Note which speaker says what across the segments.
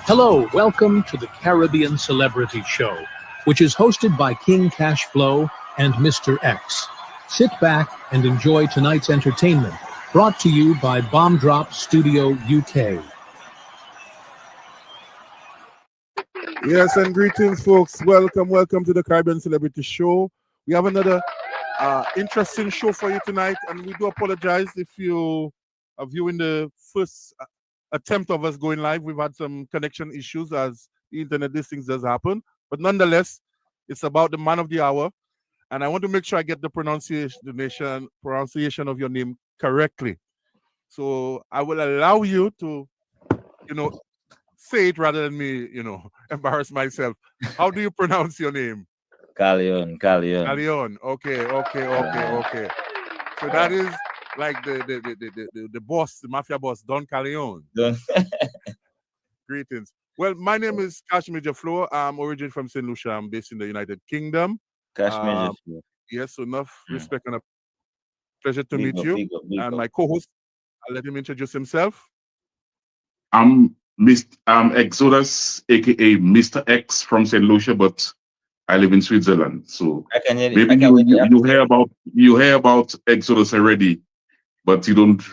Speaker 1: Hello, welcome to the Caribbean Celebrity Show, which is hosted by King Cash Flow and Mr. X. Sit back and enjoy tonight's entertainment, brought to you by Bomb Drop Studio UK.
Speaker 2: Yes, and greetings, folks. Welcome to the Caribbean Celebrity Show. We have another interesting show for you tonight, and we do apologize if you are viewing the first attempt of us going live. We've had some connection issues as the internet, these things does happen. But nonetheless, it's about the man of the hour, and I want to make sure I get the pronunciation of your name correctly. So I will allow you to, say it rather than me, embarrass myself. How do you pronounce your name?
Speaker 3: Khallion.
Speaker 2: Khallion. Okay. So that is like the boss, the mafia boss, Don Khallion. Greetings. Well, my name is Kash Flow. I'm originally from St. Lucia. I'm based in the United Kingdom.
Speaker 3: Cash Flow.
Speaker 2: Yes, so enough respect and a pleasure to meet
Speaker 3: Big
Speaker 2: you.
Speaker 3: up.
Speaker 2: My co-host, I'll let him introduce himself.
Speaker 4: I'm Exodus, aka Mr. X from St. Lucia, but I live in Switzerland. So maybe you hear about Exodus already, but you don't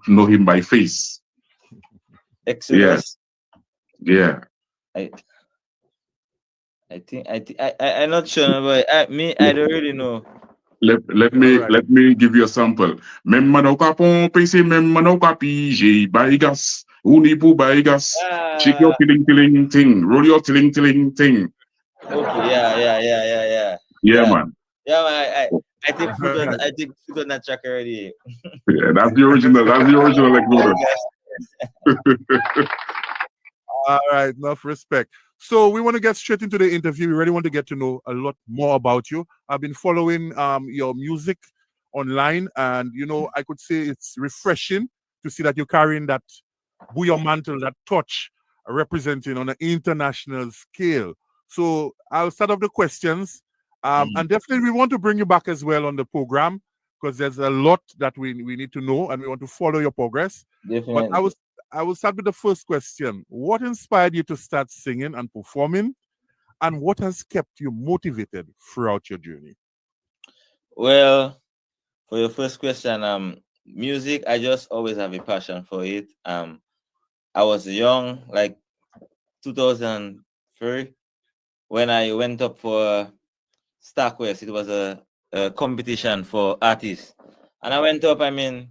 Speaker 4: know him by face.
Speaker 3: Exodus.
Speaker 4: Yeah.
Speaker 3: I'm not sure, but I don't really know.
Speaker 4: Let me give you a sample. Même mano capon PC, même mano capi, baigas, unipu baigas, shake your tilling thing, roll your tilling thing.
Speaker 3: Okay, yeah.
Speaker 4: Yeah, man.
Speaker 3: Yeah, man. I think food on that track already.
Speaker 4: Yeah, that's the original. That's the original Exodus.
Speaker 2: All right, enough respect. So we want to get straight into the interview. We really want to get to know a lot more about you. I've been following your music online, and I could say it's refreshing to see that you're carrying that bouillon mantle, that touch, representing on an international scale. So I'll start off the questions, and definitely we want to bring you back as well on the program because there's a lot that we need to know, and we want to follow your progress.
Speaker 3: Definitely.
Speaker 2: But I will start with the first question. What inspired you to start singing and performing? And what has kept you motivated throughout your journey?
Speaker 3: Well, for your first question, music, I just always have a passion for it. I was young, like 2003, when I went up for Starquest. It was a competition for artists. And I went up, it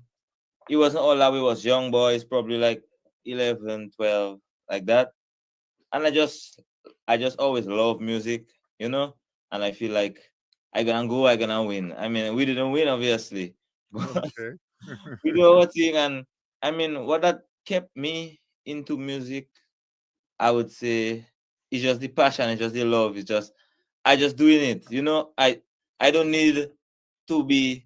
Speaker 3: wasn't all that we was young boys, probably like 11, 12, like that. And I just always love music, and I feel like I gonna win. We didn't win, obviously.
Speaker 2: Okay.
Speaker 3: We do our thing, and what that kept me into music, I would say, it's just the passion, it's just the love, I just doing it. I don't need to be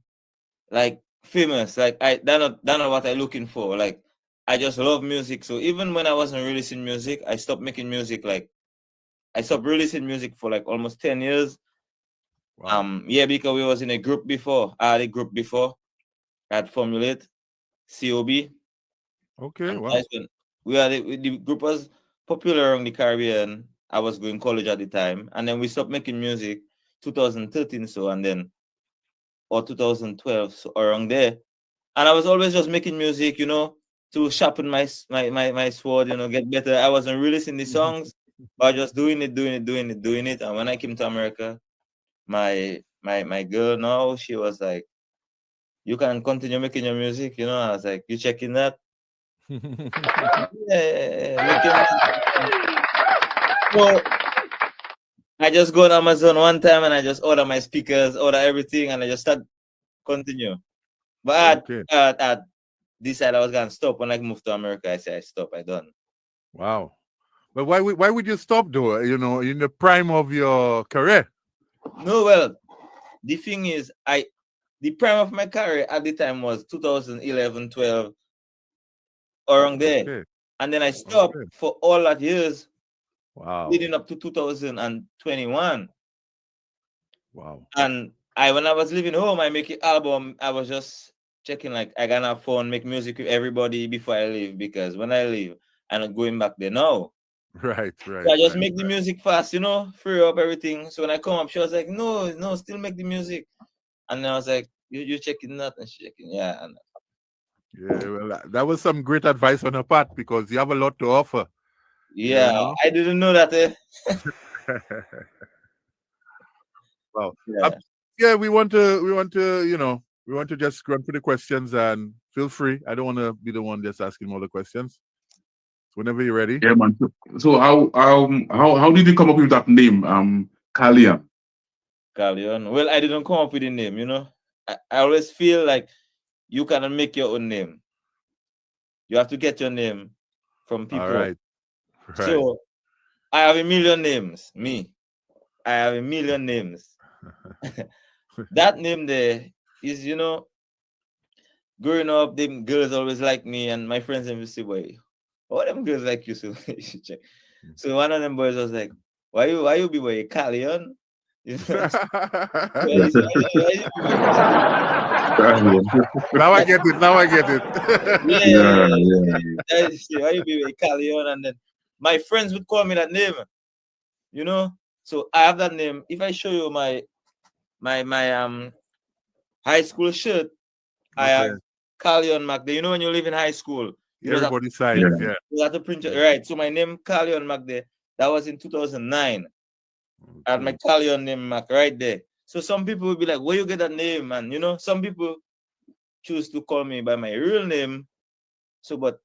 Speaker 3: like famous. Like that's not what I'm looking for. Like I just love music. So even when I wasn't releasing music, I stopped making music. Like I stopped releasing music for like almost 10 years.
Speaker 2: Wow.
Speaker 3: Because we was in a group before. I had a group before. I had Formulate, COB.
Speaker 2: Okay. Wow.
Speaker 3: The group was popular around the Caribbean. I was going college at the time, and then we stopped making music 2013, or 2012, so around there. And I was always just making music, to sharpen my sword, get better. I wasn't releasing the songs, but just doing it. And when I came to America, my girl now, she was like, "You can continue making your music," I was like, "You checking that?" Yeah. So I just go on Amazon one time and I just order my speakers, order everything, and I just start continue. But at this side, I was gonna stop. When I moved to America, I said I stop. I done.
Speaker 2: Wow. But why would you stop though? In the prime of your career.
Speaker 3: No, well, the thing is, the prime of my career at the time was 2011, 12, around there.
Speaker 2: Okay.
Speaker 3: And then I stopped for all that years.
Speaker 2: Wow.
Speaker 3: Leading up to 2021.
Speaker 2: Wow.
Speaker 3: And when I was leaving home, I make an album. I was just checking, like, I gonna have fun, make music with everybody before I leave, because when I leave, I'm not going back there. No.
Speaker 2: Right.
Speaker 3: So I just make the music fast, you know, free up everything. So when I come up, she was like, no, still make the music. And then I was like, you checking that? And she checking, yeah. And
Speaker 2: yeah, well, that was some great advice on her part because you have a lot to offer.
Speaker 3: yeah,
Speaker 2: You know?
Speaker 3: I didn't know that.
Speaker 2: Well,
Speaker 3: Yeah.
Speaker 2: yeah, we want to, we want to just run through the questions and feel free. I don't want to be the one just asking all the questions. Whenever you're ready.
Speaker 4: Yeah, man. So how did you come up with that name, Khallion?
Speaker 3: Khallion. Well, I didn't come up with the name, you know. I always feel like you cannot make your own name. You have to get your name from people.
Speaker 2: All right.
Speaker 3: So I have a million names. Me. I have a million names. That name there is, you know, growing up, them girls always like me, and my friends and say, "Boy, all them girls like you." So you should check. So one of them boys was like, "Why you be boy Khallion?" You know?
Speaker 2: Now I get it.
Speaker 3: Yeah. Why you be Khallion? And then my friends would call me that name. You know, so I have that name. If I show you my high school shirt, I have Khallion Mac there. You know, when you live in high school,
Speaker 2: everybody signs, yeah.
Speaker 3: You have to print it, right? So my name Khallion Mac there. That was in 2009. I had my Khallion name Mac right there. So some people will be like, "Where you get that name?" And you know, some people choose to call me by my real name. So, but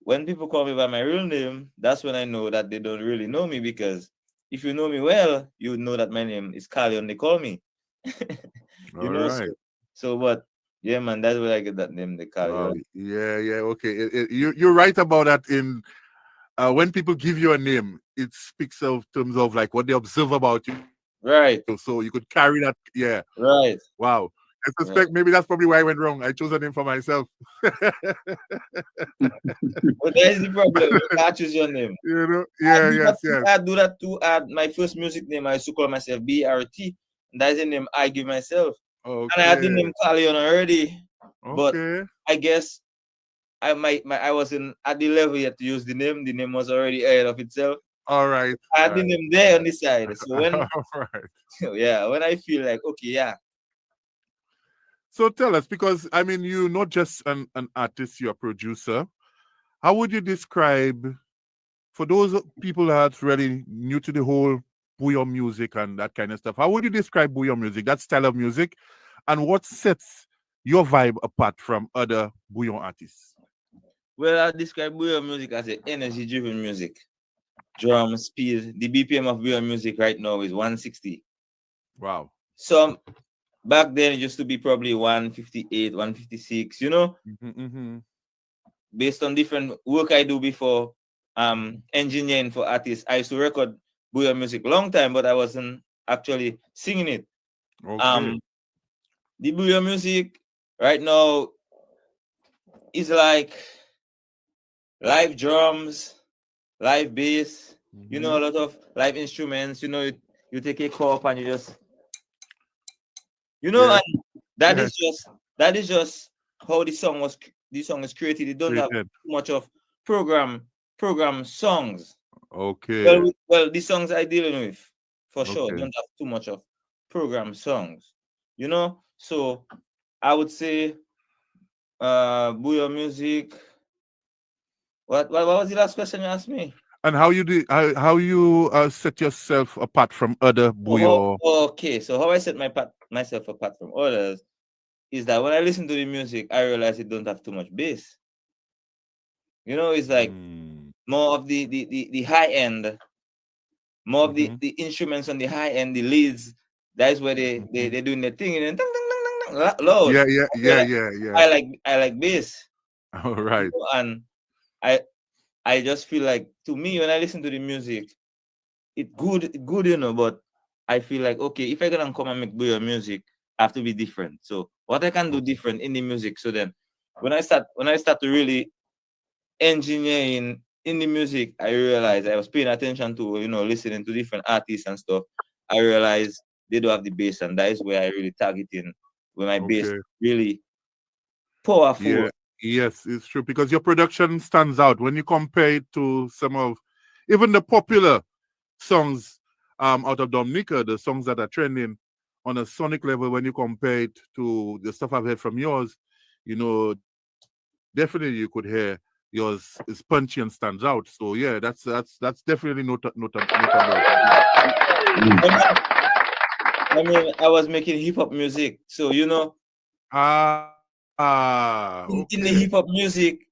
Speaker 3: when people call me by my real name, that's when I know that they don't really know me, because if you know me well, you would know that my name is Khallion. They call me. You know,
Speaker 2: right.
Speaker 3: so but yeah, man, that's where I get that name, the Khallion.
Speaker 2: Wow. Yeah, okay. You're right about that. In when people give you a name, it speaks of terms of like what they observe about you.
Speaker 3: Right.
Speaker 2: So you could carry that. Yeah.
Speaker 3: Right.
Speaker 2: Wow. I suspect maybe that's probably why I went wrong. I chose a name for myself.
Speaker 3: But that is the problem. You can't choose your name.
Speaker 2: You know? Yeah, yes.
Speaker 3: I do that too. My first music name, I used to call myself BRT. And that's the name I give myself.
Speaker 2: Okay.
Speaker 3: And I had the name Khallion already. But
Speaker 2: Okay.
Speaker 3: I guess I wasn't at the level yet to use the name. The name was already ahead of itself.
Speaker 2: All right.
Speaker 3: I had the name there on the side. So when when I feel like, okay, yeah.
Speaker 2: So tell us, because I mean, you're not just an artist, you're a producer. How would you describe, for those people that's really new to the whole bouillon music and that kind of stuff, how would you describe bouillon music, that style of music, and what sets your vibe apart from other bouillon artists?
Speaker 3: Well, I describe bouillon music as an energy-driven music. Drum, speed. The BPM of bouillon music right now is 160.
Speaker 2: Wow.
Speaker 3: So back then it used to be probably 158, 156, you know? Based on different work I do before, engineering for artists. I used to record bouillon music long time, but I wasn't actually singing it.
Speaker 2: Okay.
Speaker 3: The bouillon music right now is like live drums, live bass, you know, a lot of live instruments. You know, you take a cup and you just, you know, and that is just how the song is created. It don't have too much of program songs.
Speaker 2: Okay.
Speaker 3: Well, the songs I dealing with, for sure, don't have too much of program songs. You know, so I would say bouillon music. What was the last question you asked me?
Speaker 2: And how you set yourself apart from other bouillon?
Speaker 3: Okay, so how I set myself apart from others is that when I listen to the music, I realize it don't have too much bass. You know, it's like more of the high end, more of the instruments on the high end, the leads. That's where they doing their thing, and then loud.
Speaker 2: Yeah.
Speaker 3: I like bass.
Speaker 2: All right.
Speaker 3: You know, and I just feel like, to me, when I listen to the music, it's good, you know, but I feel like, okay, if I gonna come and make bouillon music, I have to be different. So what I can do different in the music. So then when I start to really engineer in the music, I realized I was paying attention to, you know, listening to different artists and stuff. I realized they don't have the bass, and that is where I really target in, where my bass really powerful.
Speaker 2: Yeah. Yes, it's true, because your production stands out when you compare it to some of even the popular songs out of Dominica, the songs that are trending on a sonic level, when you compare it to the stuff I've heard from yours, you know, definitely you could hear yours is punchy and stands out. So yeah, that's definitely notable.
Speaker 3: I mean, I was making hip hop music, so you know.
Speaker 2: Okay.
Speaker 3: In the hip hop music,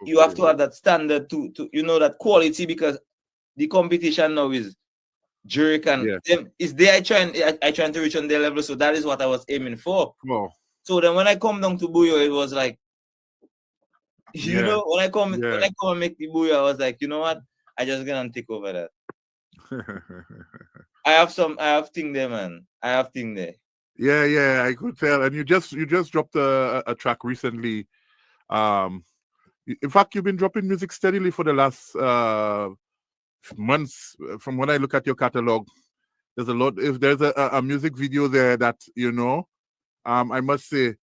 Speaker 3: you have to have that standard to you know, that quality, because the competition now is jerk and them is there. I trying to reach on their level, so that is what I was aiming for.
Speaker 2: Oh.
Speaker 3: So then when I come down to Buyo, it was like, you know, when I come and make the Buyo, I was like, you know what, I just gonna take over that. I have thing there, man. I have thing there.
Speaker 2: Yeah, I could tell. And you just dropped a track recently. In fact, you've been dropping music steadily for the last months. From when I look at your catalog, there's a lot. If there's a music video there that, you know, I must say,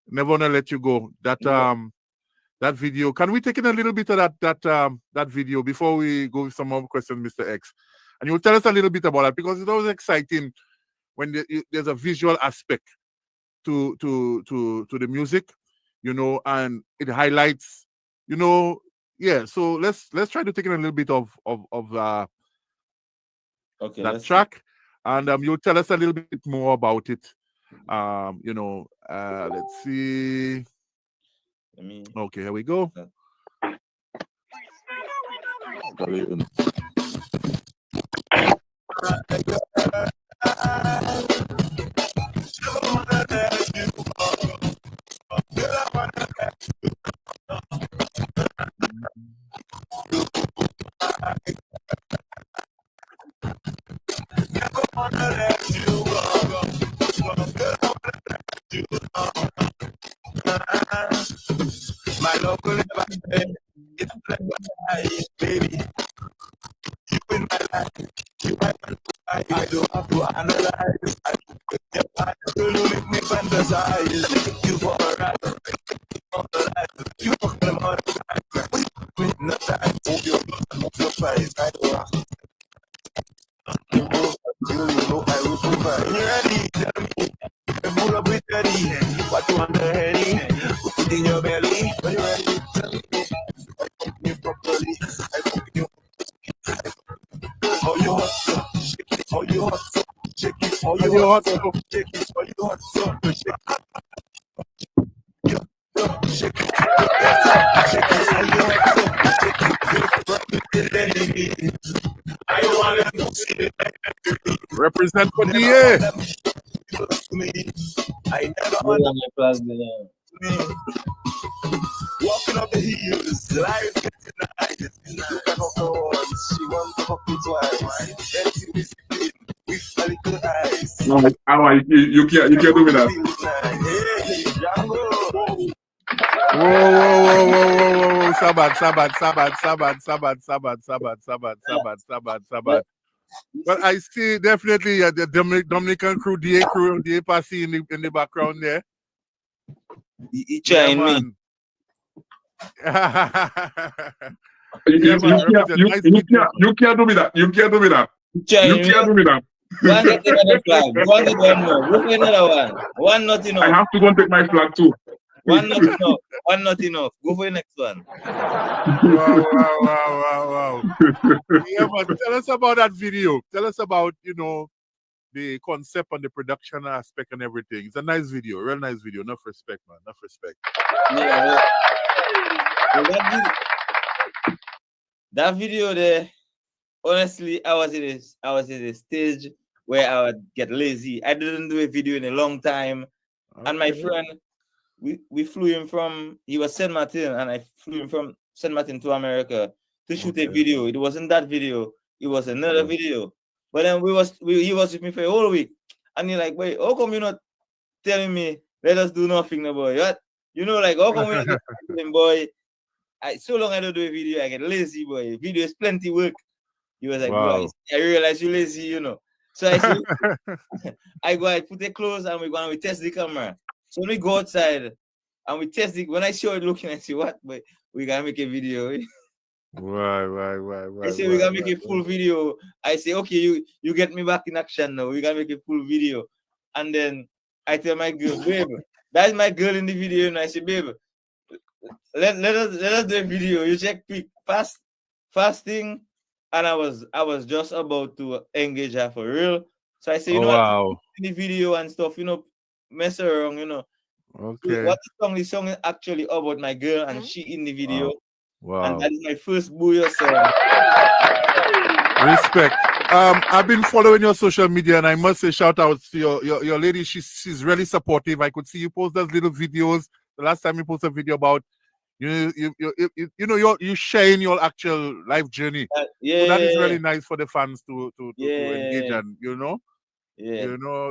Speaker 2: never wanna let you go. That that video. Can we take in a little bit of that video before we go with some more questions, Mr. X? And you'll tell us a little bit about that, because it's always exciting when there's a visual aspect to the music, you know, and it highlights, you know, yeah. So let's try to take in a little bit of that track, and you'll tell us a little bit more about it. You know, let's see. Okay, here we go.
Speaker 5: My local never said, it's like baby. You in my life, you I don't have to analyze. I don't make me fantasize. You for a ride, you for the money. No time, move your face. I don't have to. You know I will provide. You ready? Tell me. Pull up with ready. What you want the heady? Put it in your belly. When you ready? Tell me. I pump you properly. I pump you. How you hot so? Shake it. How you hot so? Shake it. How you hot so? Shake it. How you hot so? Shake it. Shake it. Shake it. How you hot so? Shake it. I don't want to see it.
Speaker 2: Represent for the air.
Speaker 5: I never walking up the hills, life getting nice. Look at her horns, she wants to fuck me twice. Then she whispering with a little eyes.
Speaker 4: No, you can't do me that.
Speaker 5: Hey, Django.
Speaker 2: Whoa. Sabat. Well, I see definitely the Dominican crew, DA Passy in the background there.
Speaker 3: He trying me.
Speaker 4: You can't do me that. You can't do me that.
Speaker 3: Go and get another flag. Go and get one more. Go for another one. One not enough.
Speaker 4: I have to go and take my flag too.
Speaker 3: One not enough. One not enough. Go for the next one.
Speaker 2: Wow. Yeah, but tell us about that video. Tell us about, you know, the concept and the production aspect and everything. It's a nice video, real nice video. Enough respect, man. Enough respect.
Speaker 3: Yeah. That video there, honestly, I was in a stage where I would get lazy. I didn't do a video in a long time. Okay. And my friend, we flew him from, he was Saint Martin, and I flew him from Saint Martin to America to shoot a video. It wasn't that video, it was another video. But then he was with me for a whole week. And he's like, wait, how come you're not telling me, let us do nothing, no boy? What? You know, like, how come we're not doing, boy? So long I don't do a video, I get lazy, boy. Video is plenty work. He was like, wow. Boy, I realize you're lazy, you know. So I said, I put the clothes and we test the camera. So when we go outside and we test it, when I show it looking, I say, what? But we gotta make a video.
Speaker 2: Right.
Speaker 3: I say we gotta make a full video. I say, okay, you get me back in action now. We gotta make a full video. And then I tell my girl, babe, that's my girl in the video. And I say, babe, let us do a video. You check quick fasting. And I was just about to engage her for real. So I say, you know what, in the video and stuff, mess around,
Speaker 2: Okay.
Speaker 3: What the song is actually about my girl and she in the video.
Speaker 2: Wow.
Speaker 3: And that is my first Booyah song.
Speaker 2: Respect. I've been following your social media, and I must say, shout out to your lady. She's really supportive. I could see you post those little videos. The last time you posted a video about you sharing your actual life journey. So that is really nice for the fans to engage and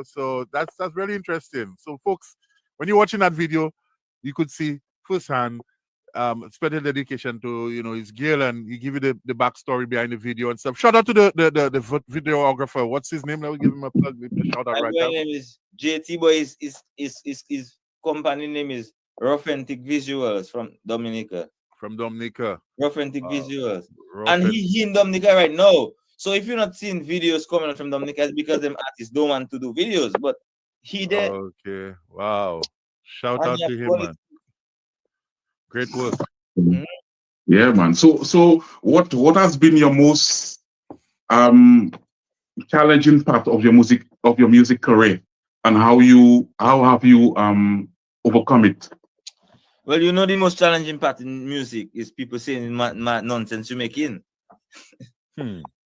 Speaker 2: so that's really interesting. So folks, when you're watching that video, you could see firsthand special dedication to his girl, and he give you the backstory behind the video and stuff. Shout out to the videographer. What's his name? Let me give him a plug. Shout out right now.
Speaker 3: My name is JT, but his company name is Authentic Visuals from Dominica. Authentic Visuals. And he in Dominica right now. So if you're not seeing videos coming out from Dominica, it's because them artists don't want to do videos. But he there.
Speaker 2: Okay. Wow. Shout out to him, man. Great work.
Speaker 4: Mm-hmm. Yeah, man. So what has been your most challenging part of your music career, and how have you overcome it?
Speaker 3: Well, the most challenging part in music is people saying nonsense you making.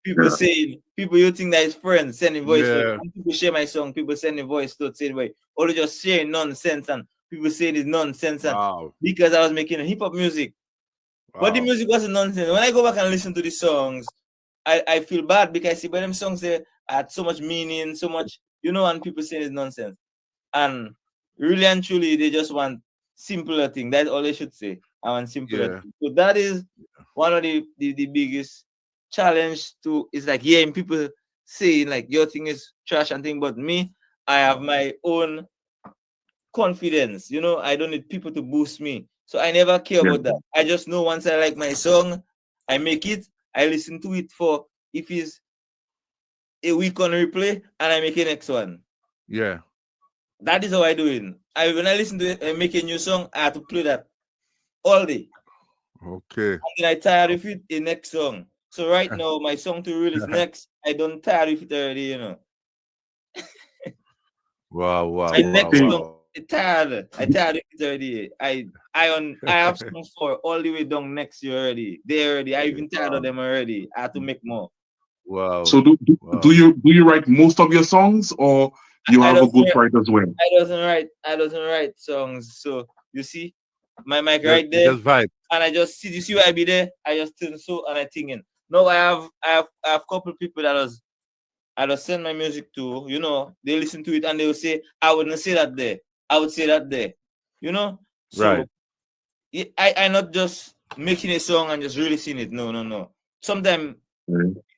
Speaker 3: People you think that is friends sending voice note. People share my song, people sending voice note saying, "Wait, all just sharing nonsense," and people saying it's nonsense. And because I was making hip hop music, but the music wasn't nonsense. When I go back and listen to the songs, I feel bad because I see by them songs there had so much meaning, so much, and people saying it's nonsense. And really and truly, they just want simpler thing. That's all they should say. I want simpler thing. So that is one of the biggest challenge to, is like, and people saying like your thing is trash and thing, but me, I have my own confidence. I don't need people to boost me. So I never care about that. I just know once I like my song, I make it, I listen to it for, if it's a week on replay, and I make a next one.
Speaker 2: Yeah.
Speaker 3: That is how I do it. When I listen to it and make a new song, I have to play that all day.
Speaker 2: Okay.
Speaker 3: And then I tired with it, the next song. So right now, my song to release next, I don't tired with it already,
Speaker 2: Wow.
Speaker 3: My next song, I tired with it already. I have songs for all the way down next year already. They already. I even tired of them already. I have to make more.
Speaker 2: Wow.
Speaker 4: So do you write most of your songs, or you have a good writer as well?
Speaker 3: I doesn't write songs. So you see, my mic right there,
Speaker 2: just vibe.
Speaker 3: And I just see. You see where I be there? I just turn so and I thinking. No, I have a couple people that I just send my music to. They listen to it and they will say, I wouldn't say that there. I would say that there. So I not just making a song and just releasing it. No. Sometimes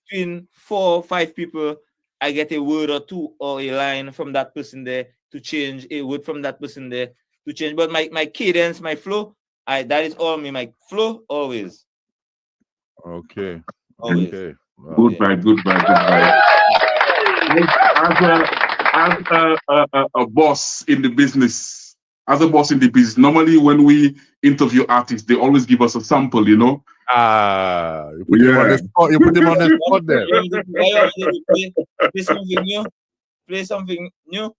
Speaker 3: between 4 or 5 people, I get a word or two or a line from that person there to change, a word from that person there to change. But my cadence, my flow, that is all me. My flow always.
Speaker 2: Okay.
Speaker 3: Always.
Speaker 2: Okay.
Speaker 4: Wow. Good vibe. As a boss in the business, normally when we interview artists, they always give us a sample,
Speaker 2: you put him on the spot. You put him on the spot there.
Speaker 3: Play something new.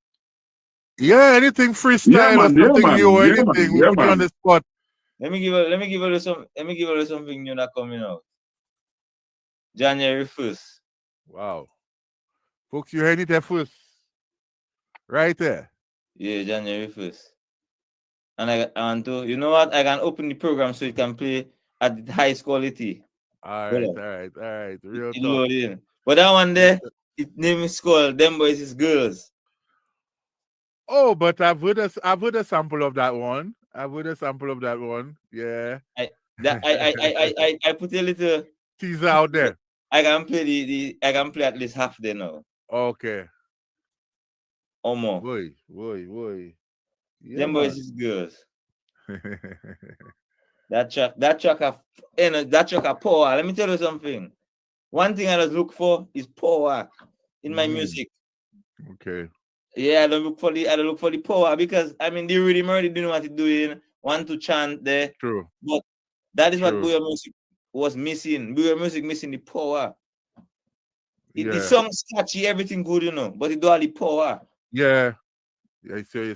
Speaker 2: Yeah, anything freestyle or something new or anything. We put you on the spot.
Speaker 3: Let me give you something new that coming out. January 1st.
Speaker 2: Wow. Folks, you heard it there first. Right there.
Speaker 3: Yeah, January 1st. And I want to, you know what? I can open the program so it can play at the highest quality.
Speaker 2: All right. Real talk.
Speaker 3: But that one there, its name is called Them Boys Is Girls.
Speaker 2: Oh, but I've heard a sample of that one. Yeah.
Speaker 3: I put a little
Speaker 2: teaser out there.
Speaker 3: I can play at least half there now.
Speaker 2: Okay.
Speaker 3: Or more.
Speaker 2: Boy. Yeah,
Speaker 3: Them Boys Is Girls. That track of power. Let me tell you something. One thing I just look for is power in my music.
Speaker 2: Okay.
Speaker 3: Yeah, I don't look for the power because I mean the rhythm already doing what it's doing. Want to chant there.
Speaker 2: True.
Speaker 3: But that is what Booyah Music was missing. Booyah Music missing the power. The song's catchy, everything good, but it do all the power.
Speaker 2: Yeah. I see what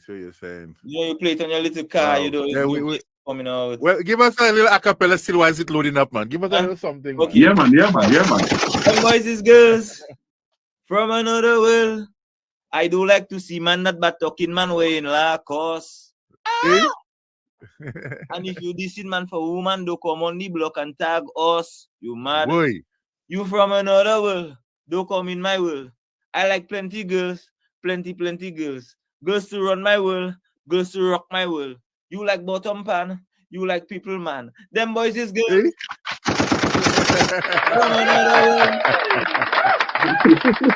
Speaker 2: you're saying.
Speaker 3: You play it on your little car,
Speaker 2: we
Speaker 3: coming out.
Speaker 2: Well, give us a little acapella still while it's loading up, man. Give us a little something.
Speaker 3: Okay.
Speaker 2: Man.
Speaker 4: Yeah, man.
Speaker 3: Them boys is girls from another world. I do like to see man that but talking man way in la cause. And if you dissing man for woman, do come on the block and tag us. You mad?
Speaker 2: Boy.
Speaker 3: You from another world. Don't come in my world. I like plenty girls. Plenty girls. Girls to run my world. Girls to rock my world. You like bottom pan. You like people man. Them boys is girls. From another world.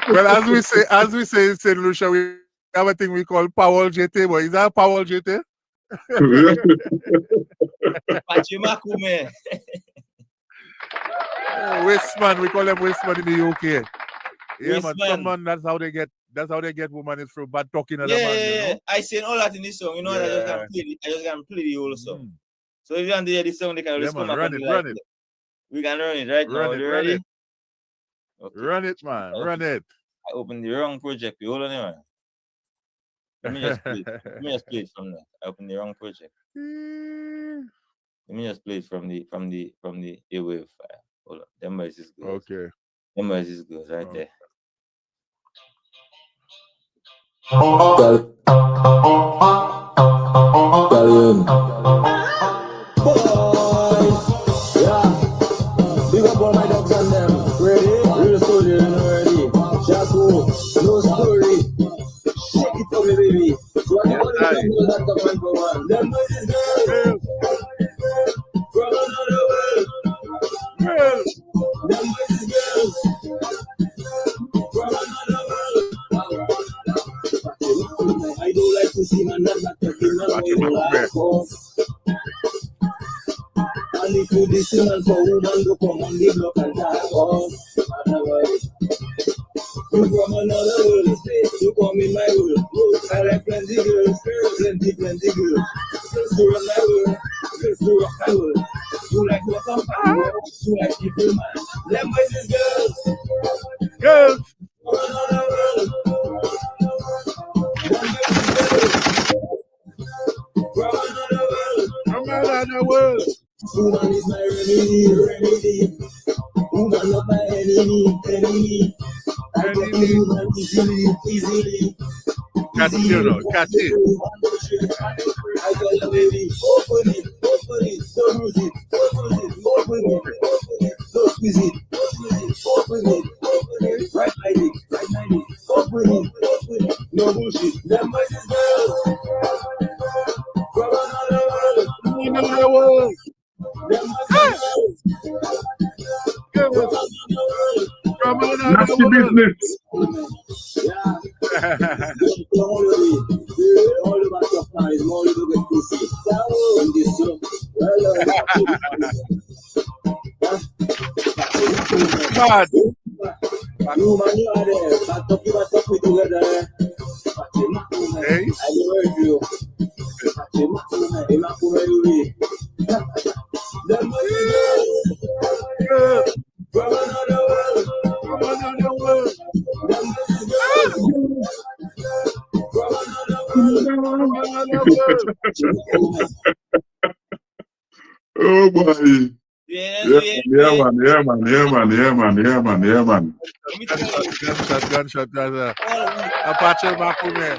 Speaker 2: Well, as we say in St. Lucia, we have a thing we call Powell JT. Boy, is that Powell JT?
Speaker 3: Pachimakume.
Speaker 2: Wasteman, we call them Wasteman in the UK. Yeah,
Speaker 3: Wasteman.
Speaker 2: man. Some man, that's how they get women is through bad talking.
Speaker 3: Yeah. I sing all that in this song. I just can play the whole song. So if you want to hear this song, they can just come up and run it. We can run it right now. You ready?
Speaker 2: Okay. Run it, man. Okay. Run it.
Speaker 3: I opened the wrong project. Hold on here. Let me just play it from there. I opened the wrong project. Let me just play it from the Airwave file. Hold on. Them boys is good.
Speaker 2: Okay.
Speaker 3: Them boys is good right there.
Speaker 6: Big up all my dogs and them. Ready? Real soldier and ready. Shaku, no story. Shake it for me, baby. So I want to know that the man for one. Them boys is girls. From another world. Girls. Them boys is girls. From another world. I don't like to see man that talking man way. And if you listen and for woman, go come on the block and talk off. You from another world, you come in my world. I like plenty girls, plenty girls. Girls to run my world, girls to rock my world. You like what I'm talking, you like people man. Them boys is girls.
Speaker 2: Girls.
Speaker 6: From another world.
Speaker 2: From another world.
Speaker 6: Woman is my remedy. Woman not my enemy. I get the woman easily.
Speaker 2: Catch it.
Speaker 6: I tell you, baby, open it, don't lose it, open it, don't squeeze it, open it, right like it, open it, no bullshit. Them boys is girls, from another world.
Speaker 2: From another
Speaker 4: Nasty
Speaker 2: world.
Speaker 4: business.
Speaker 6: All about your eyes, more little bit pussy.
Speaker 2: Bad.
Speaker 6: You man, you are there. But talk we together.
Speaker 2: Hey.
Speaker 6: I heard you. Them
Speaker 2: Girls.
Speaker 6: from another world.
Speaker 2: From another world.
Speaker 6: Them from another world.
Speaker 4: Oh boy.
Speaker 3: Yeah,
Speaker 4: man.
Speaker 2: Gunshot. Apache Makume.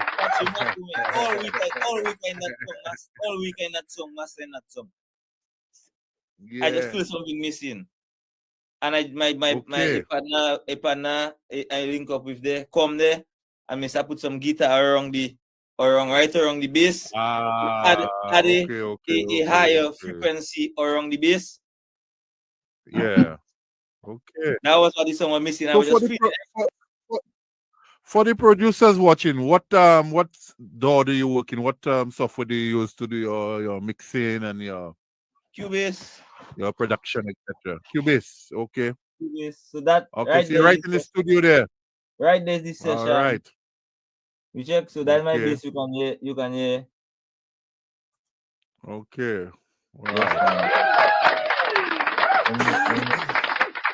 Speaker 3: All weekend that song, master that song.
Speaker 2: Yeah.
Speaker 3: I just feel something missing. And my partner, I link up with there, come there, and I put some guitar around the bass. Add a higher frequency around the bass.
Speaker 2: Yeah. Okay.
Speaker 3: That was what the song was missing. I was just feeling
Speaker 2: for the producers watching, what DAW do you work in? What software do you use to do your mixing and your
Speaker 3: Cubase.
Speaker 2: Your production, etc. Cubase, okay.
Speaker 3: Cubase. So that
Speaker 2: okay,
Speaker 3: right
Speaker 2: so you're
Speaker 3: there
Speaker 2: right in the studio there.
Speaker 3: Right there's this session.
Speaker 2: All right.
Speaker 3: You check, so that's my
Speaker 2: Okay.
Speaker 3: bass. You can hear.
Speaker 2: Okay. All
Speaker 3: Yes,
Speaker 2: right.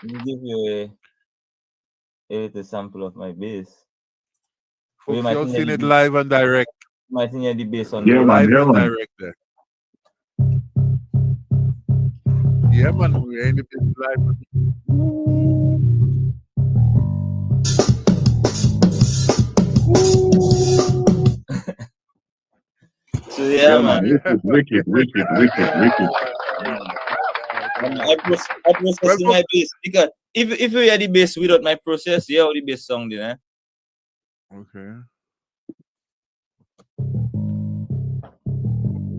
Speaker 3: Let me give you a little sample of my bass.
Speaker 2: Folks, you're seeing it live and direct.
Speaker 3: You might hear the bass on
Speaker 4: Yeah, man,
Speaker 2: live
Speaker 4: yeah,
Speaker 2: and
Speaker 4: man.
Speaker 2: direct there. Yeah, man, we're in the bass live.
Speaker 3: So yeah, man.
Speaker 4: Wicked.
Speaker 3: I process my bass because if you hear the bass without my process, you hear how the bass sound, you know?
Speaker 2: Okay.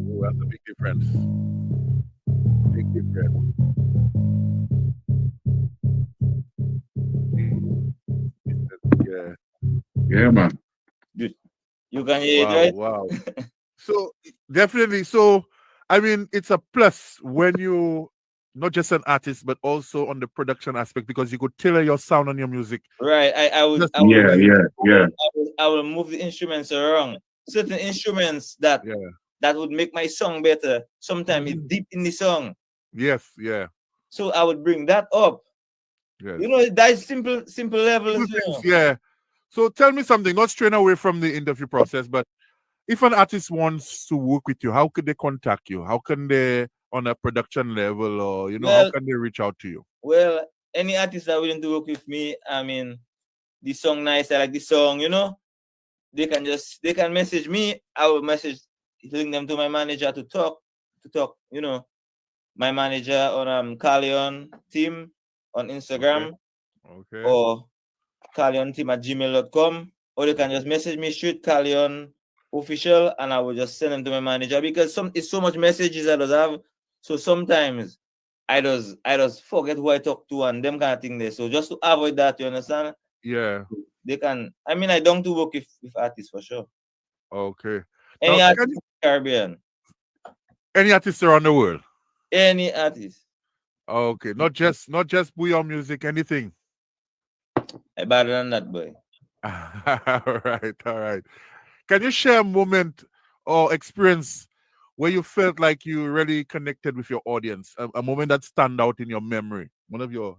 Speaker 2: Oh, that's a big difference. Big difference. Yeah.
Speaker 4: Yeah, man.
Speaker 3: You can hear it, right?
Speaker 2: Wow. So definitely. So I mean, it's a plus when you not just an artist, but also on the production aspect because you could tailor your sound on your music.
Speaker 3: Right. I will move the instruments around. Certain instruments that would make my song better. Sometimes it's deep in the song.
Speaker 2: Yes, yeah.
Speaker 3: So I would bring that up.
Speaker 2: Yes.
Speaker 3: You know, that's simple levels.
Speaker 2: Yeah. So tell me something, not straying away from the interview process, but if an artist wants to work with you, how could they contact you? How can they, on a production level, or how can they reach out to you?
Speaker 3: Well, any artist that willing to work with me, I mean, the song nice, I like the song, they can message me. I will link them to my manager to talk, my manager on Khallion team on Instagram, or khallion@gmail.com, or they can just message me, shoot KhallionOfficial, and I will just send them to my manager because it's so much messages I just have. So sometimes I just forget who I talk to and them kind of thing there. So just to avoid that, you understand?
Speaker 2: Yeah.
Speaker 3: They can. I mean, I don't do work with artists for sure.
Speaker 2: Okay.
Speaker 3: Any artist in the Caribbean.
Speaker 2: Any artists around the world.
Speaker 3: Any artist.
Speaker 2: Okay. Not just bouillon music, anything.
Speaker 3: I'm better than that, boy.
Speaker 2: All right. Can you share a moment or experience where you felt like you really connected with your audience? A moment that stand out in your memory. One of your,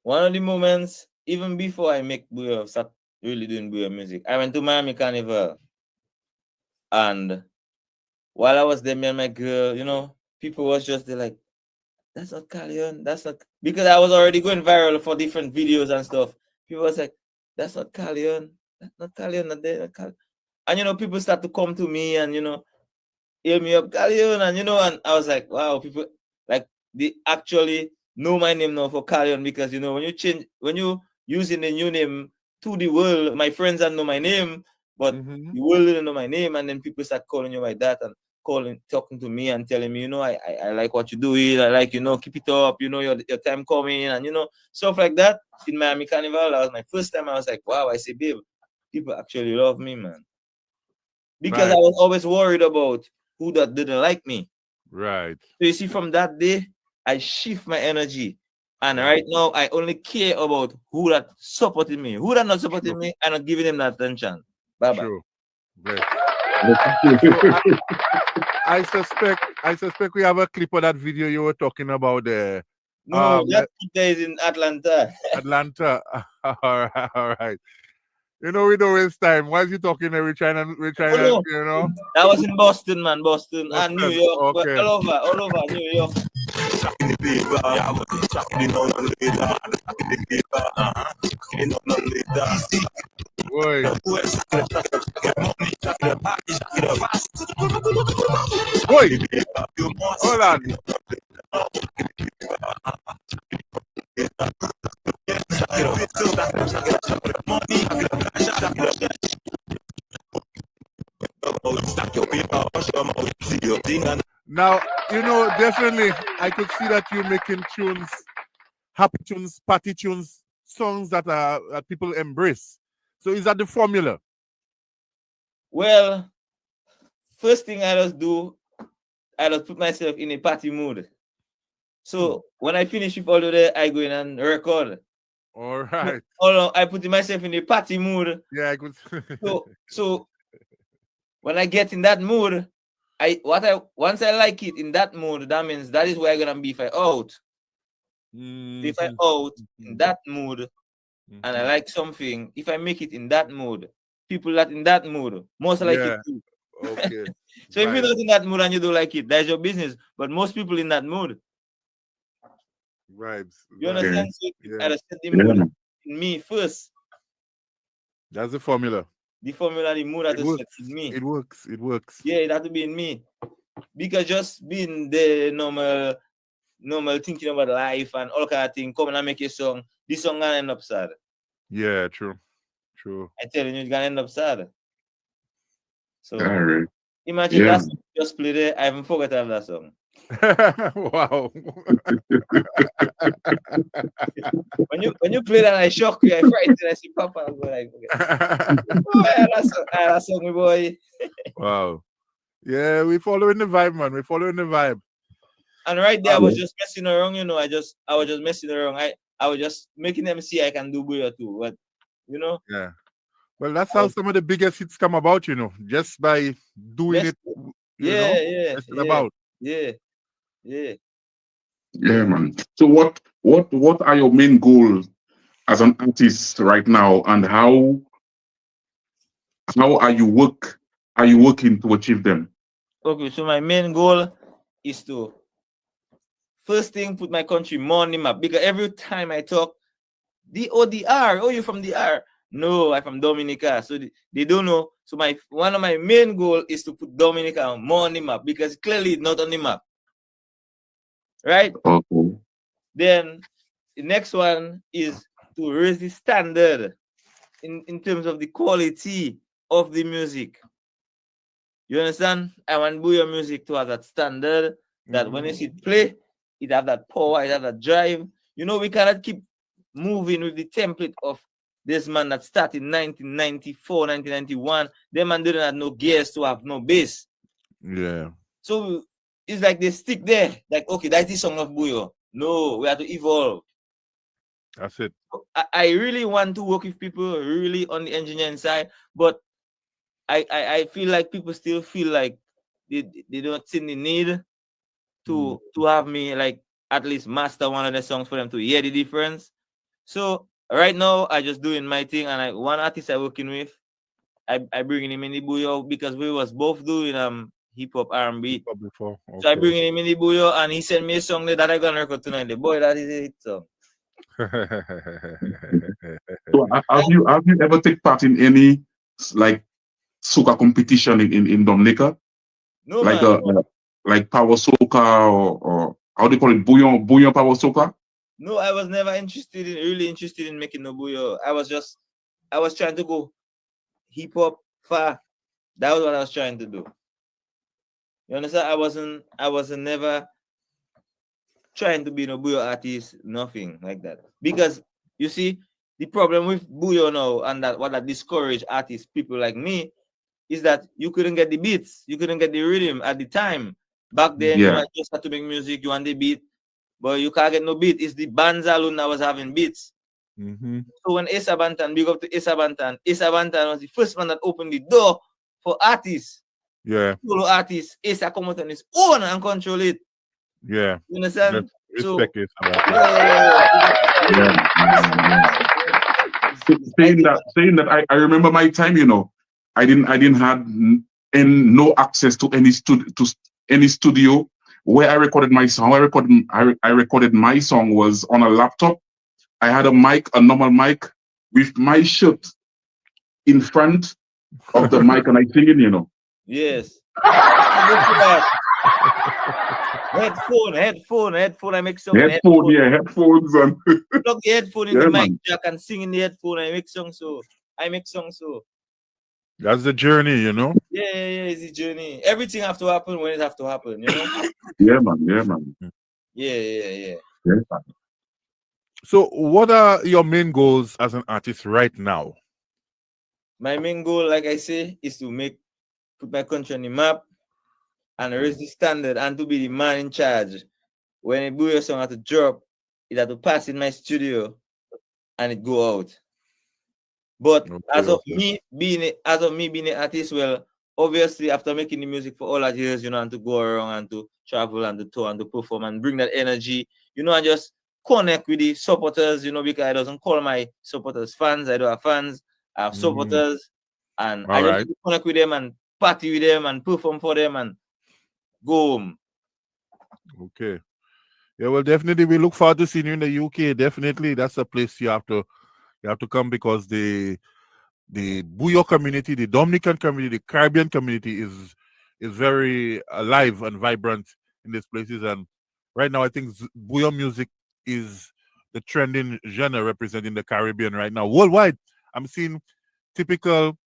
Speaker 3: One of the moments, even before I start really doing bouillon music, I went to Miami Carnival. And while I was there, me and my girl, people was just there like, that's not Khallion, that's not, because I was already going viral for different videos and stuff. People was like, that's not Khallion, that's not Khallion, not there, not Khallion. And people start to come to me and hear me up, Khallion, and and I was like, wow, people like they actually know my name now for Khallion, because when you using the new name to the world, my friends don't know my name, but the world didn't know my name, and then people start calling you like that and talking to me and telling me, I like what you do here, I like, keep it up, your time coming, and stuff like that. In Miami Carnival, that was my first time. I was like, wow, I say, babe, people actually love me, man. Because I was always worried about who that didn't like me.
Speaker 2: Right.
Speaker 3: So you see, from that day, I shift my energy. And right now, I only care about who that supported me. Who that not supporting me, I'm not giving them that attention. Bye-bye.
Speaker 2: True. Right. I suspect we have a clip of that video you were talking about there.
Speaker 3: No, that is in Atlanta.
Speaker 2: Atlanta. All right. We don't waste time. Why is he talking there? We're trying to.
Speaker 3: That was in Boston, man. Boston and New York.
Speaker 2: Okay.
Speaker 3: All over New York.
Speaker 2: Boy. Boy. Hold on. Now, definitely I could see that you're making tunes, happy tunes, party tunes, songs that people embrace. So is that the formula?
Speaker 3: Well, first thing I just do, I just put myself in a party mood. So when I finish with all of that, I go in and record.
Speaker 2: All right.
Speaker 3: I put myself in a party mood.
Speaker 2: Yeah, I could.
Speaker 3: so when I get in that mood, once I like it in that mood, that means that is where I'm gonna be if I out. If I out in that mood and I like something, if I make it in that mood, people that in that mood most like it too.
Speaker 2: Okay.
Speaker 3: So if you're not in that mood and you don't like it, that's your business. But most people in that mood.
Speaker 2: Vibes.
Speaker 3: You understand? So I set the
Speaker 4: Yeah.
Speaker 3: mood in me first.
Speaker 2: That's the formula.
Speaker 3: The formula, the mood that is set in me.
Speaker 2: It works. It works.
Speaker 3: Yeah, it has to be in me. Because just being the normal thinking about life and all kind of thing, come and make a song, this song gonna end up sad.
Speaker 2: Yeah, true. True.
Speaker 3: I tell you, it's gonna end up sad. So imagine
Speaker 4: Yeah.
Speaker 3: that song just play there. I haven't forgotten that song.
Speaker 2: Wow.
Speaker 3: when you play that, I shock you. I frightened. I see Papa. I'm like, okay. That song, my boy.
Speaker 2: Wow. Yeah, we following the vibe, man. We're following the vibe.
Speaker 3: And right there, I was just messing around. You know, I was just messing around. I was just making them see I can do Buyo too. But you know.
Speaker 2: Yeah. Well, that's how some of the biggest hits come about. You know, just by doing it.
Speaker 3: Yeah.
Speaker 2: About.
Speaker 3: Yeah.
Speaker 4: Yeah, man. So what are your main goals as an artist right now, and how are you working to achieve them?
Speaker 3: Okay, so my main goal is to first thing put my country more on the map, because every time I talk, DR, oh, you from DR? No, I'm from Dominica, so they don't know. So one of my main goal is to put Dominica more on the map, because clearly it's not on the map. Right?
Speaker 4: Okay.
Speaker 3: Then the next one is to raise the standard in terms of the quality of the music. You understand? I want Buyo music to have that standard that when you see it play, it have that power, it have that drive. You know, we cannot keep moving with the template of this man that started in 1994, 1991. Them man didn't have no gears to have no bass.
Speaker 2: Yeah.
Speaker 3: So it's like they stick there, like, okay, that's the song of Buyo. No, we have to evolve.
Speaker 2: That's it.
Speaker 3: I really want to work with people really on the engineering side, but I feel like people still feel like they don't see the need to have me like at least master one of the songs for them to hear the difference. So right now I just doing my thing, and one artist I working with, I bring him in the Buyo because we was both doing hip hop R&B.
Speaker 2: Before. Okay.
Speaker 3: So I bring him in the Buyo and he sent me a song that I gonna record tonight. The boy, that is a hit song.
Speaker 4: So have you ever taken part in any like soca competition in Dominica?
Speaker 3: No,
Speaker 4: like
Speaker 3: man.
Speaker 4: Like power soca or how do you call it, bouillon power soca?
Speaker 3: No, I was never really interested in making no Buyo. I was trying to go hip hop far. That was what I was trying to do. You understand? I wasn't never trying to be no Buyo artist, nothing like that. Because you see, the problem with Buyo now, and that what that discourage artists, people like me, is that you couldn't get the beats, you couldn't get the rhythm at the time. Back then, you might just have to make music, you want the beat, but you can't get no beat. It's the bands alone that was having beats. So when Asa Bantan, big up to Asa Bantan was the first one that opened the door for artists.
Speaker 2: Yeah.
Speaker 3: Solo artists. Asa come out on his own and control it.
Speaker 2: Yeah.
Speaker 3: You understand?
Speaker 2: Respect it.
Speaker 4: Saying that I remember my time, you know, I didn't have no access to any studio where I recorded my song. I recorded my song was on a laptop. I had a normal mic with my shirt in front of the mic and I singing, you know.
Speaker 3: Yes. Headphone. I make songs.
Speaker 4: Headphones and
Speaker 3: plug the headphone in the mic jack and sing in the headphone. I make songs so.
Speaker 2: That's the journey, you know.
Speaker 3: Yeah, it's the journey. Everything have to happen when it have to happen, you know.
Speaker 4: Yeah, man.
Speaker 3: Yeah.
Speaker 2: So, what are your main goals as an artist right now?
Speaker 3: My main goal, like I say, is to put my country on the map. and raise the standard and to be the man in charge. When a Buyo song had to drop, it had to pass in my studio and it go out. But as of me being an artist, well, obviously after making the music for all that years, and to go around and to travel and to tour and to perform and bring that energy, and just connect with the supporters, because I don't call my supporters fans. I don't have fans, I have supporters, and I just connect with them and party with them and perform for them and go home.
Speaker 2: Okay. Yeah, well, definitely we look forward to seeing you in the UK. Definitely, that's a place you have to come, because the Buyo community, the Dominican community, the Caribbean community is very alive and vibrant in these places. And right now, I think Buyo music is the trending genre representing the Caribbean right now. Worldwide, I'm seeing typical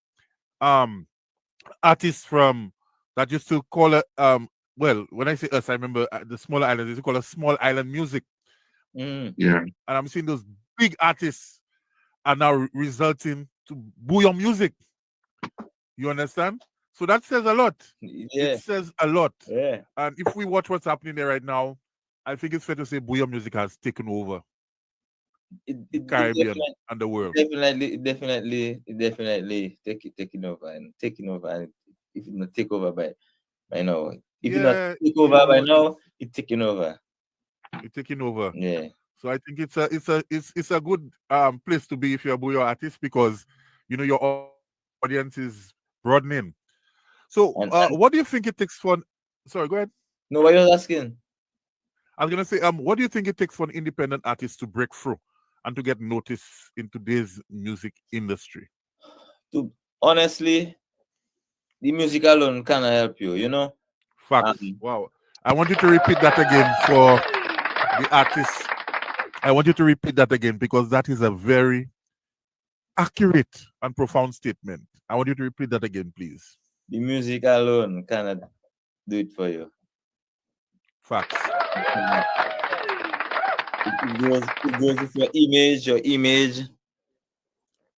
Speaker 2: artists from that used to call it well, when I say us, I remember the smaller islands used to call it small island music.
Speaker 4: Yeah.
Speaker 2: And I'm seeing those big artists are now resulting to Buyo music. You understand? So that says a lot.
Speaker 3: Yeah.
Speaker 2: It says a lot.
Speaker 3: Yeah.
Speaker 2: And if we watch what's happening there right now, I think it's fair to say Buyo music has taken over the Caribbean and the world.
Speaker 3: Definitely taking over and if it not take over by now. If it not take over by now, it's taking over.
Speaker 2: It's taking over.
Speaker 3: Yeah.
Speaker 2: So I think it's a good place to be if you're a Buyo artist, because your audience is broadening. So what do you think it takes for sorry, go ahead.
Speaker 3: No, what you're asking?
Speaker 2: I was gonna say, what do you think it takes for an independent artist to break through and to get noticed in today's music industry?
Speaker 3: Honestly, the music alone cannot help you,
Speaker 2: Facts. Wow. I want you to repeat that again for the artists. I want you to repeat that again, because that is a very accurate and profound statement. I want you to repeat that again, please.
Speaker 3: The music alone cannot do it for you.
Speaker 2: Facts.
Speaker 3: It goes with your image.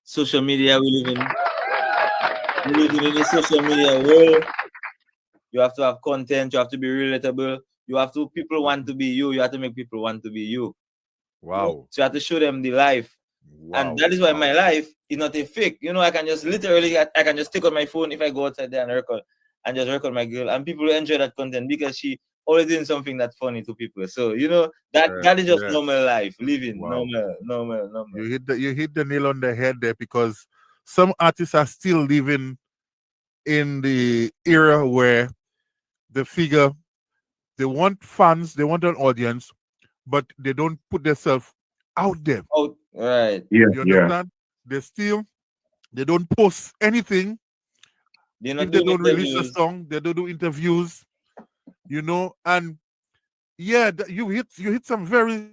Speaker 3: Social media, we live in a social media world. You have to have content, you have to be relatable, people want to be you, you have to make people want to be you.
Speaker 2: Wow.
Speaker 3: So you have to show them the life. Wow. And that is why my life is not a fake. I can just literally, I can just take on my phone if I go outside there and record, and just record my girl, and people enjoy that content because she always doing something that's funny to people. So that is just normal life, living. Wow. Normal.
Speaker 2: You hit the nail on the head there, because some artists are still living in the era where they want fans, they want an audience, but they don't put themselves out there.
Speaker 3: Oh, right.
Speaker 2: Yeah, you understand? Yeah. They don't post anything. If they don't release a song, they don't do interviews, and you hit some very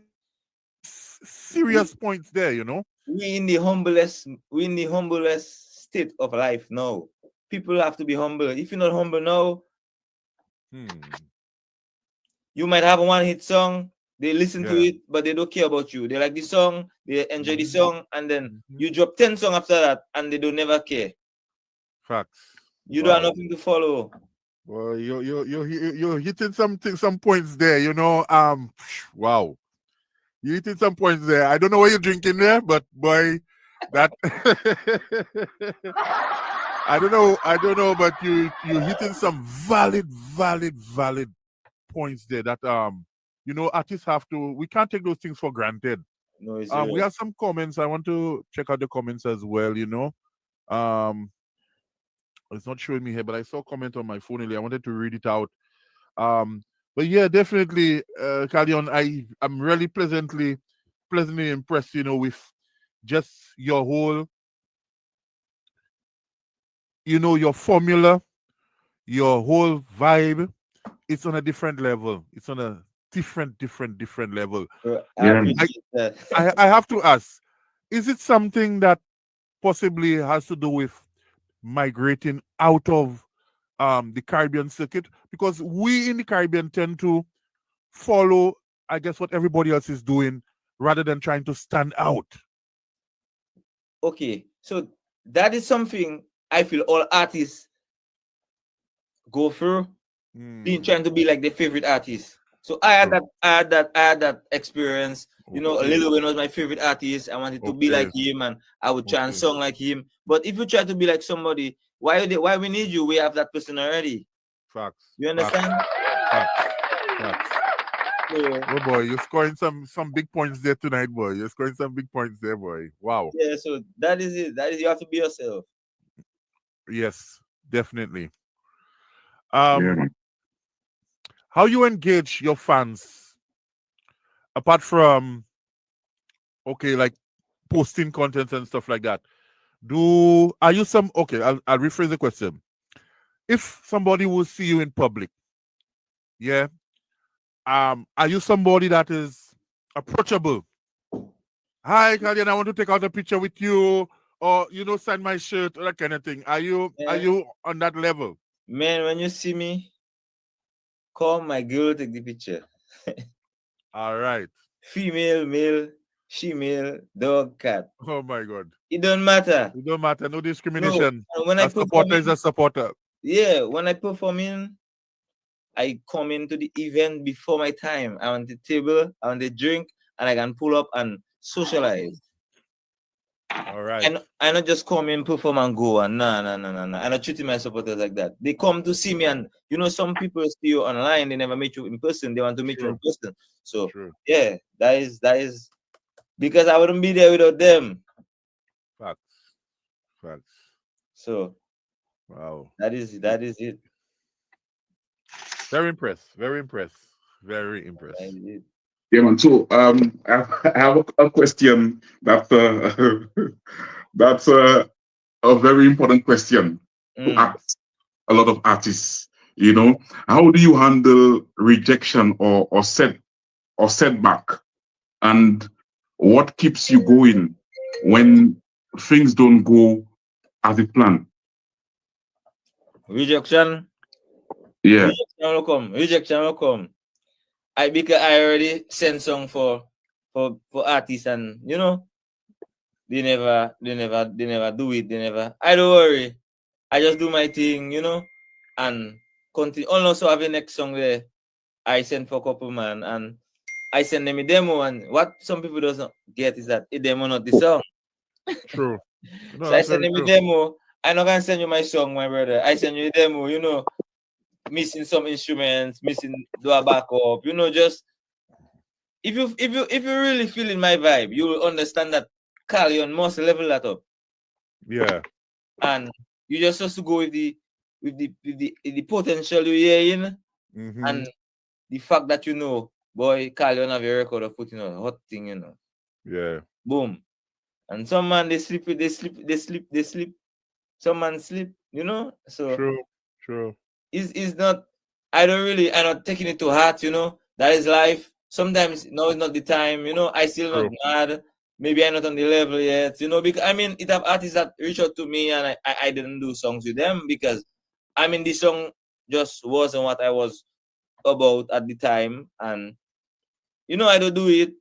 Speaker 2: serious points there,
Speaker 3: We in the humblest state of life now. People have to be humble. If you're not humble now, you might have a one-hit song, they listen to it, but they don't care about you. They like the song, they enjoy the song, and then you drop 10 songs after that, and they don't never care.
Speaker 2: Facts.
Speaker 3: You don't have nothing to follow.
Speaker 2: Well, you're hitting some points there, wow. You're hitting some points there. I don't know what you're drinking there, but boy, that I don't know, but you're hitting some valid points there that artists have to. We can't take those things for granted.
Speaker 3: No,
Speaker 2: we have some comments. I want to check out the comments as well. It's not showing me here, but I saw a comment on my phone earlier. I wanted to read it out. But yeah, definitely, Khallion, I'm really pleasantly impressed, with just your whole, your formula, your whole vibe. It's on a different level. It's on a different level. I have to ask, is it something that possibly has to do with migrating out of the Caribbean circuit? Because we in the Caribbean tend to follow, I guess, what everybody else is doing rather than trying to stand out.
Speaker 3: Okay, so that is something I feel all artists go through. being trying to be like their favorite artist. So I had that experience. You know, Lil Wayne was my favorite artist. I wanted to be like him, and I would try and song like him. But if you try to be like somebody, why we need you? We have that person already.
Speaker 2: Facts.
Speaker 3: You understand?
Speaker 2: Facts. Oh boy, you're scoring some big points there tonight, boy. You're scoring some big points there, boy. Wow.
Speaker 3: Yeah, so that is it. That is, you have to be yourself.
Speaker 2: Yes, definitely. How you engage your fans apart from like posting content and stuff like that? Are you some I'll rephrase the question. If somebody will see you in public, yeah, are you somebody that is approachable? Hi, Khallion, I want to take out a picture with you, or sign my shirt, or that kind of thing. Are you on that level?
Speaker 3: Man, when you see me, call my girl, take the picture.
Speaker 2: All right.
Speaker 3: Female, male, she-male, dog, cat.
Speaker 2: Oh my God.
Speaker 3: It don't matter.
Speaker 2: It don't matter. No discrimination.
Speaker 3: No. When
Speaker 2: a supporter is a supporter.
Speaker 3: Yeah, when I perform in, I come into the event before my time. I want the table, I want the drink, and I can pull up and socialize.
Speaker 2: All right.
Speaker 3: I not just come in, perform, and go. And no. I'm not treating my supporters like that. They come to see me, and some people see you online. They never meet you in person. They want to meet you in person. So yeah, that is because I wouldn't be there without them.
Speaker 2: Facts.
Speaker 3: So
Speaker 2: wow,
Speaker 3: that is it.
Speaker 2: Very impressed. Very impressed.
Speaker 4: Yeah, man. So I have a question that's that's a very important question to ask a lot of artists. How do you handle rejection or setback, and what keeps you going when things don't go as you plan?
Speaker 3: Rejection.
Speaker 4: Yeah.
Speaker 3: Rejection will come. Because I already sent song for artists, and they never do it. I don't worry. I just do my thing, and continue. Also have a next song there. I sent for a couple man, and I send them a demo, and what some people doesn't get is that a demo not the song.
Speaker 2: True. No,
Speaker 3: so I send them a demo. I not gonna send you my song, my brother. I send you a demo, missing some instruments, missing do a backup, just if you really feeling my vibe, you will understand that Khallion must level that up.
Speaker 2: Yeah.
Speaker 3: And you just have to go with the potential you're hearing, and the fact that boy, Khallion have a record of putting on a hot thing,
Speaker 2: Yeah.
Speaker 3: Boom. And some man they sleep. Some man sleep, So
Speaker 2: True.
Speaker 3: It's not. I'm not taking it to heart, That is life. Sometimes no, it's not the time, I still not mad. Maybe I'm not on the level yet, because it have artists that reach out to me, and I didn't do songs with them because the song just wasn't what I was about at the time, and I don't do it.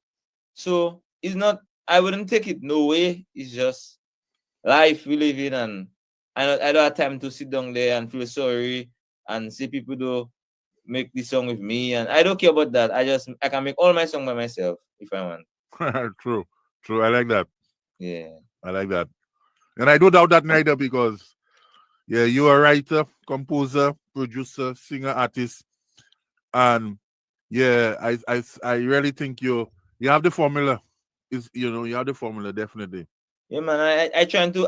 Speaker 3: So it's not, I wouldn't take it no way. It's just life we live in, and I don't have time to sit down there and feel sorry and see people do make the song with me, and I don't care about that. I can make all my songs by myself if I want.
Speaker 2: True. I like that.
Speaker 3: Yeah.
Speaker 2: I like that. And I don't doubt that neither, because you are a writer, composer, producer, singer, artist. And I really think you have the formula. You have the formula, definitely.
Speaker 3: Yeah, man. I trying to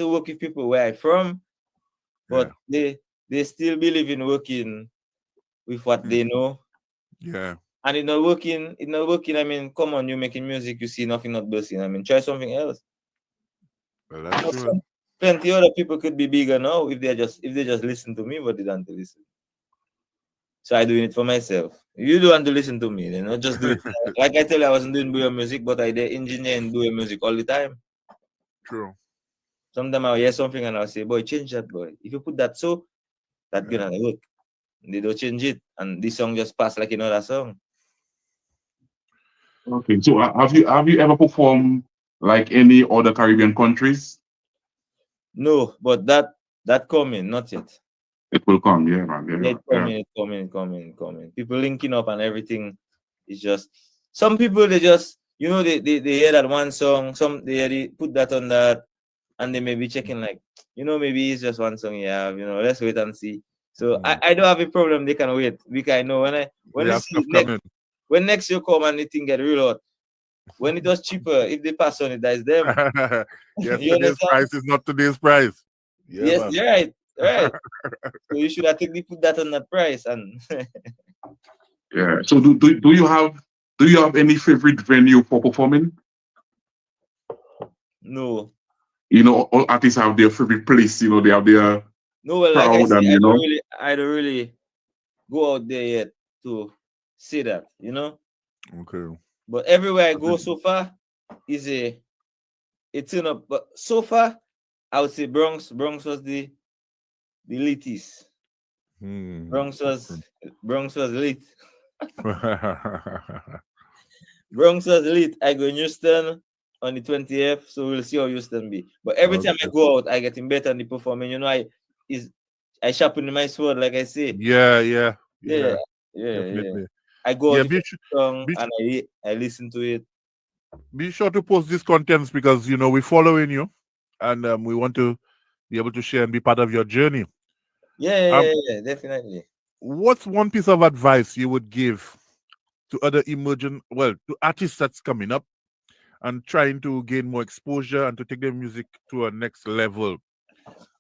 Speaker 3: work with people where I'm from, but they still believe in working with what they know.
Speaker 2: Yeah.
Speaker 3: And it's not working. Come on, you're making music, you see nothing not bursting. Try something else.
Speaker 2: Well, that's true.
Speaker 3: Plenty other people could be bigger now if they just listen to me, but they don't listen. So I doing it for myself. You don't want to listen to me, just do it. Like I tell you, I wasn't doing Buya music, but I did engineer and Buya music all the time.
Speaker 2: True.
Speaker 3: Sometimes I'll hear something and I'll say, boy, change that, boy. If you put that so, that's gonna work. They don't change it, and this song just pass like another song.
Speaker 4: Okay, so have you ever performed like any other Caribbean countries?
Speaker 3: No, but that coming, not yet.
Speaker 4: It will come, yeah, man.
Speaker 3: Yeah, it's coming. People linking up and everything is just some people they just they hear that one song, they put that on that, and they may be checking like, maybe it's just one song you have, let's wait and see. So I don't have a problem, they can wait. Because I know when you see when next you come and the thing get real hot. When it was cheaper, if they pass on it, that's them.
Speaker 2: Yesterday's price is not today's price.
Speaker 3: Yeah, yes, man. You're right. Right. So you should have put that on that price and
Speaker 4: yeah. So do you have any favorite venue for performing?
Speaker 3: No.
Speaker 4: All artists have their favorite place, they have their
Speaker 3: no, well, like I say, I don't really go out there yet to say that,
Speaker 2: Okay.
Speaker 3: But everywhere I go so far is a turn up. But so far, I would say Bronx was the elitist. Bronx was lit. Bronx was lit. I go in Houston on the 20th, so we'll see how Houston be. But every time I go out, I getting better on the performing. I sharpen my sword, like I say.
Speaker 2: Yeah.
Speaker 3: Definitely. I go out with a song and I listen to it.
Speaker 2: Be sure to post these contents because we're following you, and we want to be able to share and be part of your journey.
Speaker 3: Yeah, definitely.
Speaker 2: What's one piece of advice you would give to other to artists that's coming up and trying to gain more exposure and to take their music to a next level?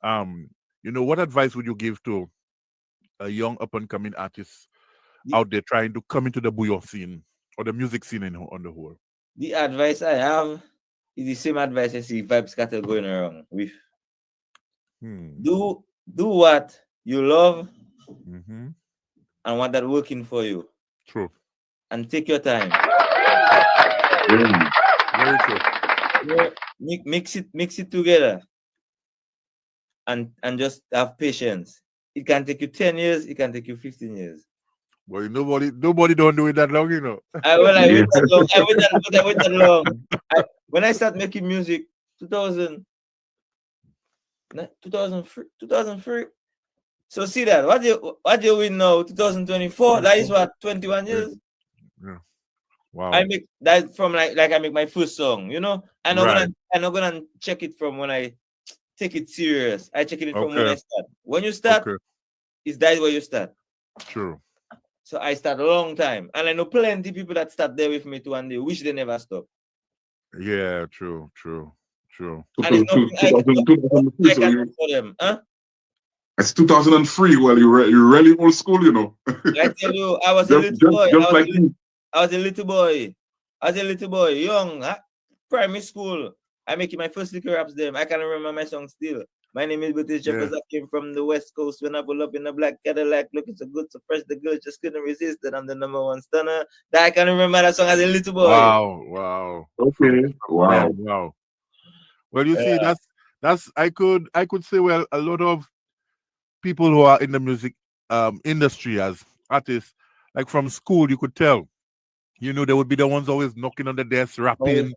Speaker 2: What advice would you give to a young up and coming artist out there trying to come into the bouyon scene or the music scene on the whole?
Speaker 3: The advice I have is the same advice I see Vibes Scatter going around with. Do what you love and what that's working for you.
Speaker 2: True.
Speaker 3: And take your time.
Speaker 2: Very true.
Speaker 3: Mix it together. And just have patience. It can take you 10 years, it can take you 15 years.
Speaker 2: Well, nobody don't do it that long,
Speaker 3: I went that long. I went that long. When I started making music, 2003. So see that. What do you win now? 2024. That is what 21 years.
Speaker 2: Yeah. Wow.
Speaker 3: I make that from like I make my first song. I'm not gonna check it from when I take it serious. I check it from when I start. When you start, is that where you start?
Speaker 2: True.
Speaker 3: So I start a long time, and I know plenty of people that start there with me too, and they wish they never stop.
Speaker 2: Yeah, true.
Speaker 3: And it's nothing I can do for them, huh?
Speaker 4: It's 2003. Well, you're really old school,
Speaker 3: I tell you, I was a little boy. I was a little boy, young, primary school. I making my first little raps them. I can remember my song still. My name is British Jeffers. I came from the West Coast. When I pull up in a black Cadillac, looking so good, so fresh, the girls just couldn't resist it. I'm the #1 stunner. That I can remember that song as a little boy.
Speaker 2: Wow.
Speaker 4: Okay. Wow.
Speaker 2: Well, you see, that's I could say, well, a lot of people who are in the music industry as artists, like from school, you could tell, they would be the ones always knocking on the desk, rapping,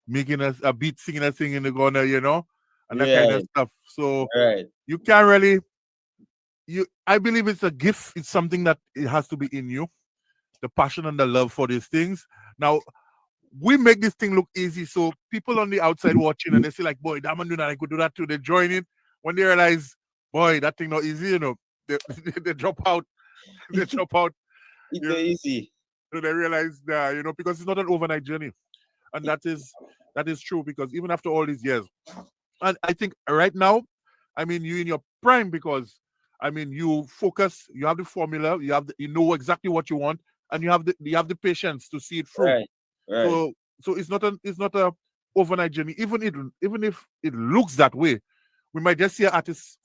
Speaker 2: making a beat, singing a thing in the corner, and that kind of stuff. So you can't really, I believe it's a gift. It's something that it has to be in you, the passion and the love for these things. Now, we make this thing look easy, so people on the outside watching and they say like, boy, that man do that, I could do that too. They join in. When they realize, boy, that thing not easy, they drop out. They drop out.
Speaker 3: It's not easy.
Speaker 2: So they realize that, because it's not an overnight journey. And that is true, because even after all these years, and I think right now, you're in your prime, because you focus, you have the formula, you know exactly what you want, and you have the patience to see it through.
Speaker 3: Right.
Speaker 2: So it's not a overnight journey. Even if it looks that way, we might just see an artist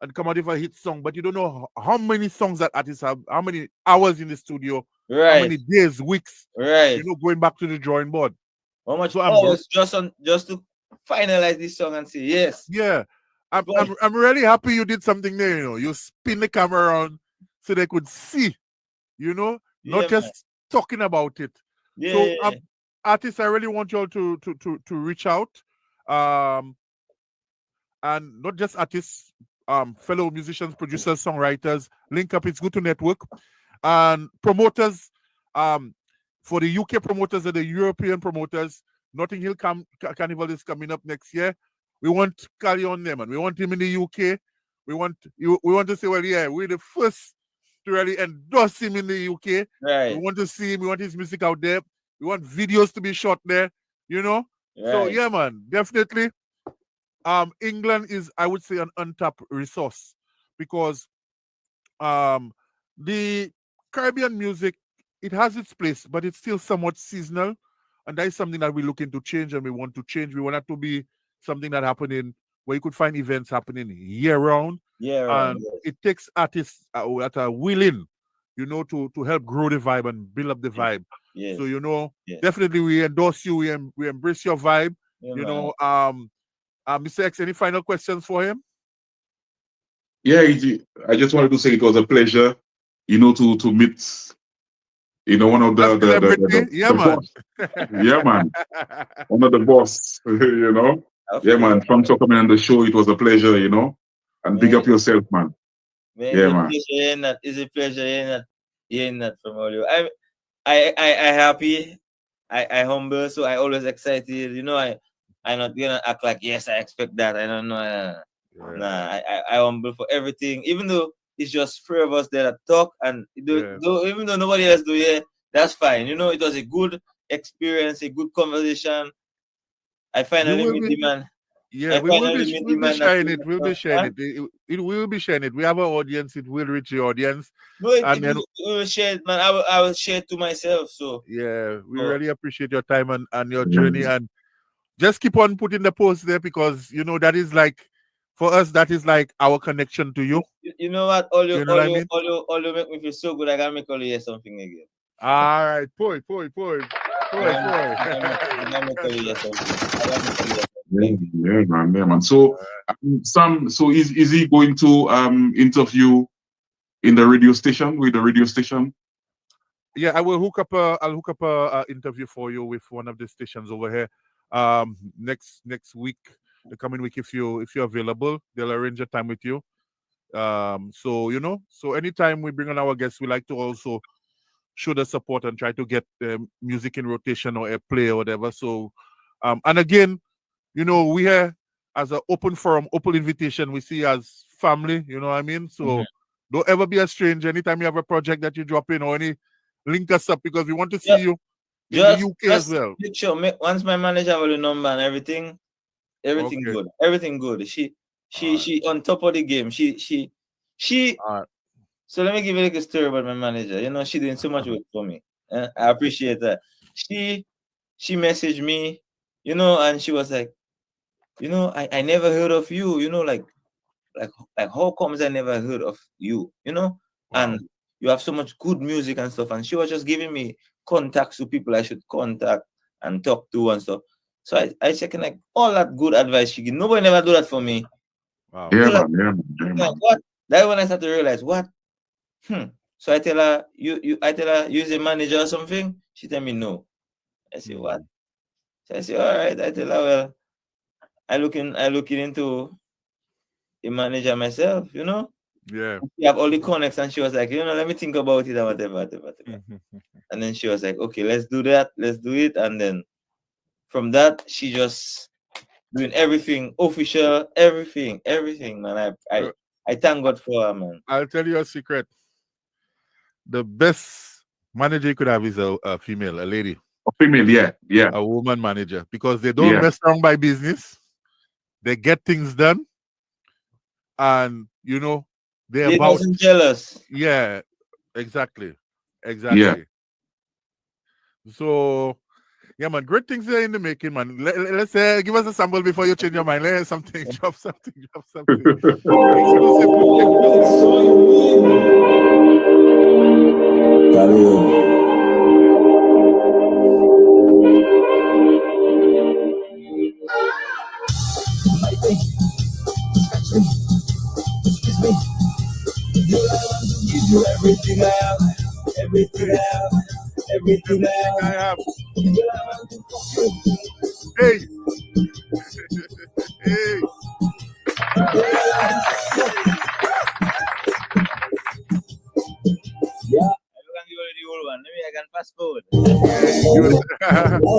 Speaker 2: and come out with a hit song, but you don't know how many songs that artists have, how many hours in the studio, how many days, weeks, going back to the drawing board.
Speaker 3: How much hours just to finalize this song and say yes.
Speaker 2: Yeah. I'm really happy you did something there, You spin the camera around so they could see, not just talking about it. So artists, I really want you all to reach out. And not just artists, fellow musicians, producers, songwriters. Link up. It's good to network. And promoters, for the UK promoters and the European promoters, Notting Hill Carnival is coming up next year. We want Khallion there, man. We want him in the UK. We want to say, well, yeah, we're the first to really endorse him in the UK.
Speaker 3: Right.
Speaker 2: We want to see him. We want his music out there. We want videos to be shot there, you know?
Speaker 3: Right.
Speaker 2: So, yeah, man, definitely. England is, I would say, an untapped resource because the Caribbean music, it has its place, but it's still somewhat seasonal. And that is something that we're looking to change and we want to change. We want that to be something that happening where you could find events happening year round.
Speaker 3: Yeah,
Speaker 2: and it takes artists that are willing, you know, to help grow the vibe and build up the vibe.
Speaker 3: Yes.
Speaker 2: So, you know, definitely we endorse you. We embrace your vibe.
Speaker 3: Yeah,
Speaker 2: you
Speaker 3: man.
Speaker 2: know, Mr. X, any final questions for him?
Speaker 4: Yeah, I just wanted to say it was a pleasure, you know, to meet, you know, one of the boss. Yeah, man. One of the boss, you know. Yeah, man. Thanks for coming on the show. It was a pleasure, you know. And big up yourself, man. Yeah, man.
Speaker 3: It's a pleasure hearing that from all you. I happy. I humble, so I always excited. You know, I'm not gonna act like yes, I expect that. I don't know. Nah, I humble for everything. Even though it's just three of us there that talk, and even though nobody else do it, that's fine. You know, it was a good experience, a good conversation. I finally meet the man.
Speaker 2: Yeah, we'll be sharing it. We'll be sharing it. It will be sharing it. We have an audience. It will reach the audience.
Speaker 3: No, we will share it, man. I will share it to myself. So
Speaker 2: yeah, we really appreciate your time and your journey, and just keep on putting the post there because you know that is like for us. That is like our connection to you.
Speaker 3: You know what? All you make me feel so good. I gotta make all you hear something again.
Speaker 2: All right, point.
Speaker 4: Yeah, man. So, so is he going to interview in the radio station with the radio station?
Speaker 2: Yeah, I will hook up a interview for you with one of the stations over here. Next week, the coming week, if you're available, they'll arrange a time with you. So you know, so anytime we bring on our guests, we like to also show the support and try to get music in rotation or a play or whatever. So, and again, you know, we here as an open forum, open invitation, we see as family, you know what I mean? So don't ever be a stranger. Anytime you have a project that you drop in or any, link us up because we want to see you in the UK as well.
Speaker 3: Sure. Once my manager have the number and everything good. Everything good. She on top of the game. She So let me give you like a story about my manager. You know, she doing so much work for me. I appreciate that. She messaged me, you know, and she was like, you know, I never heard of you, you know, like how comes I never heard of you, you know? And you have so much good music and stuff. And she was just giving me contacts to people I should contact and talk to and stuff. So I checking like all that good advice she give. Nobody never do that for me.
Speaker 4: Wow. Yeah, man.
Speaker 3: What? That's when I started to realize what? So I tell her, use a manager or something. She tell me no. I say what? So I say, all right. I tell her, well, I looking into a manager myself, you know.
Speaker 2: Yeah.
Speaker 3: She have all the connects, and she was like, you know, let me think about it and whatever. And then she was like, okay, let's do that. Let's do it. And then from that, she just doing everything official, everything, man. I thank God for her, man.
Speaker 2: I'll tell you a secret. The best manager you could have is a female, a lady.
Speaker 4: A female, yeah.
Speaker 2: A woman manager. Because they don't mess around by business. They get things done. And, you know,
Speaker 3: they wasn't jealous.
Speaker 2: Yeah, exactly. Yeah. So, yeah, man, great things are in the making, man. Let's give us a sample before you change your mind. Let's something, drop something.
Speaker 6: Everything I have, everything I have.
Speaker 2: Hey.
Speaker 6: I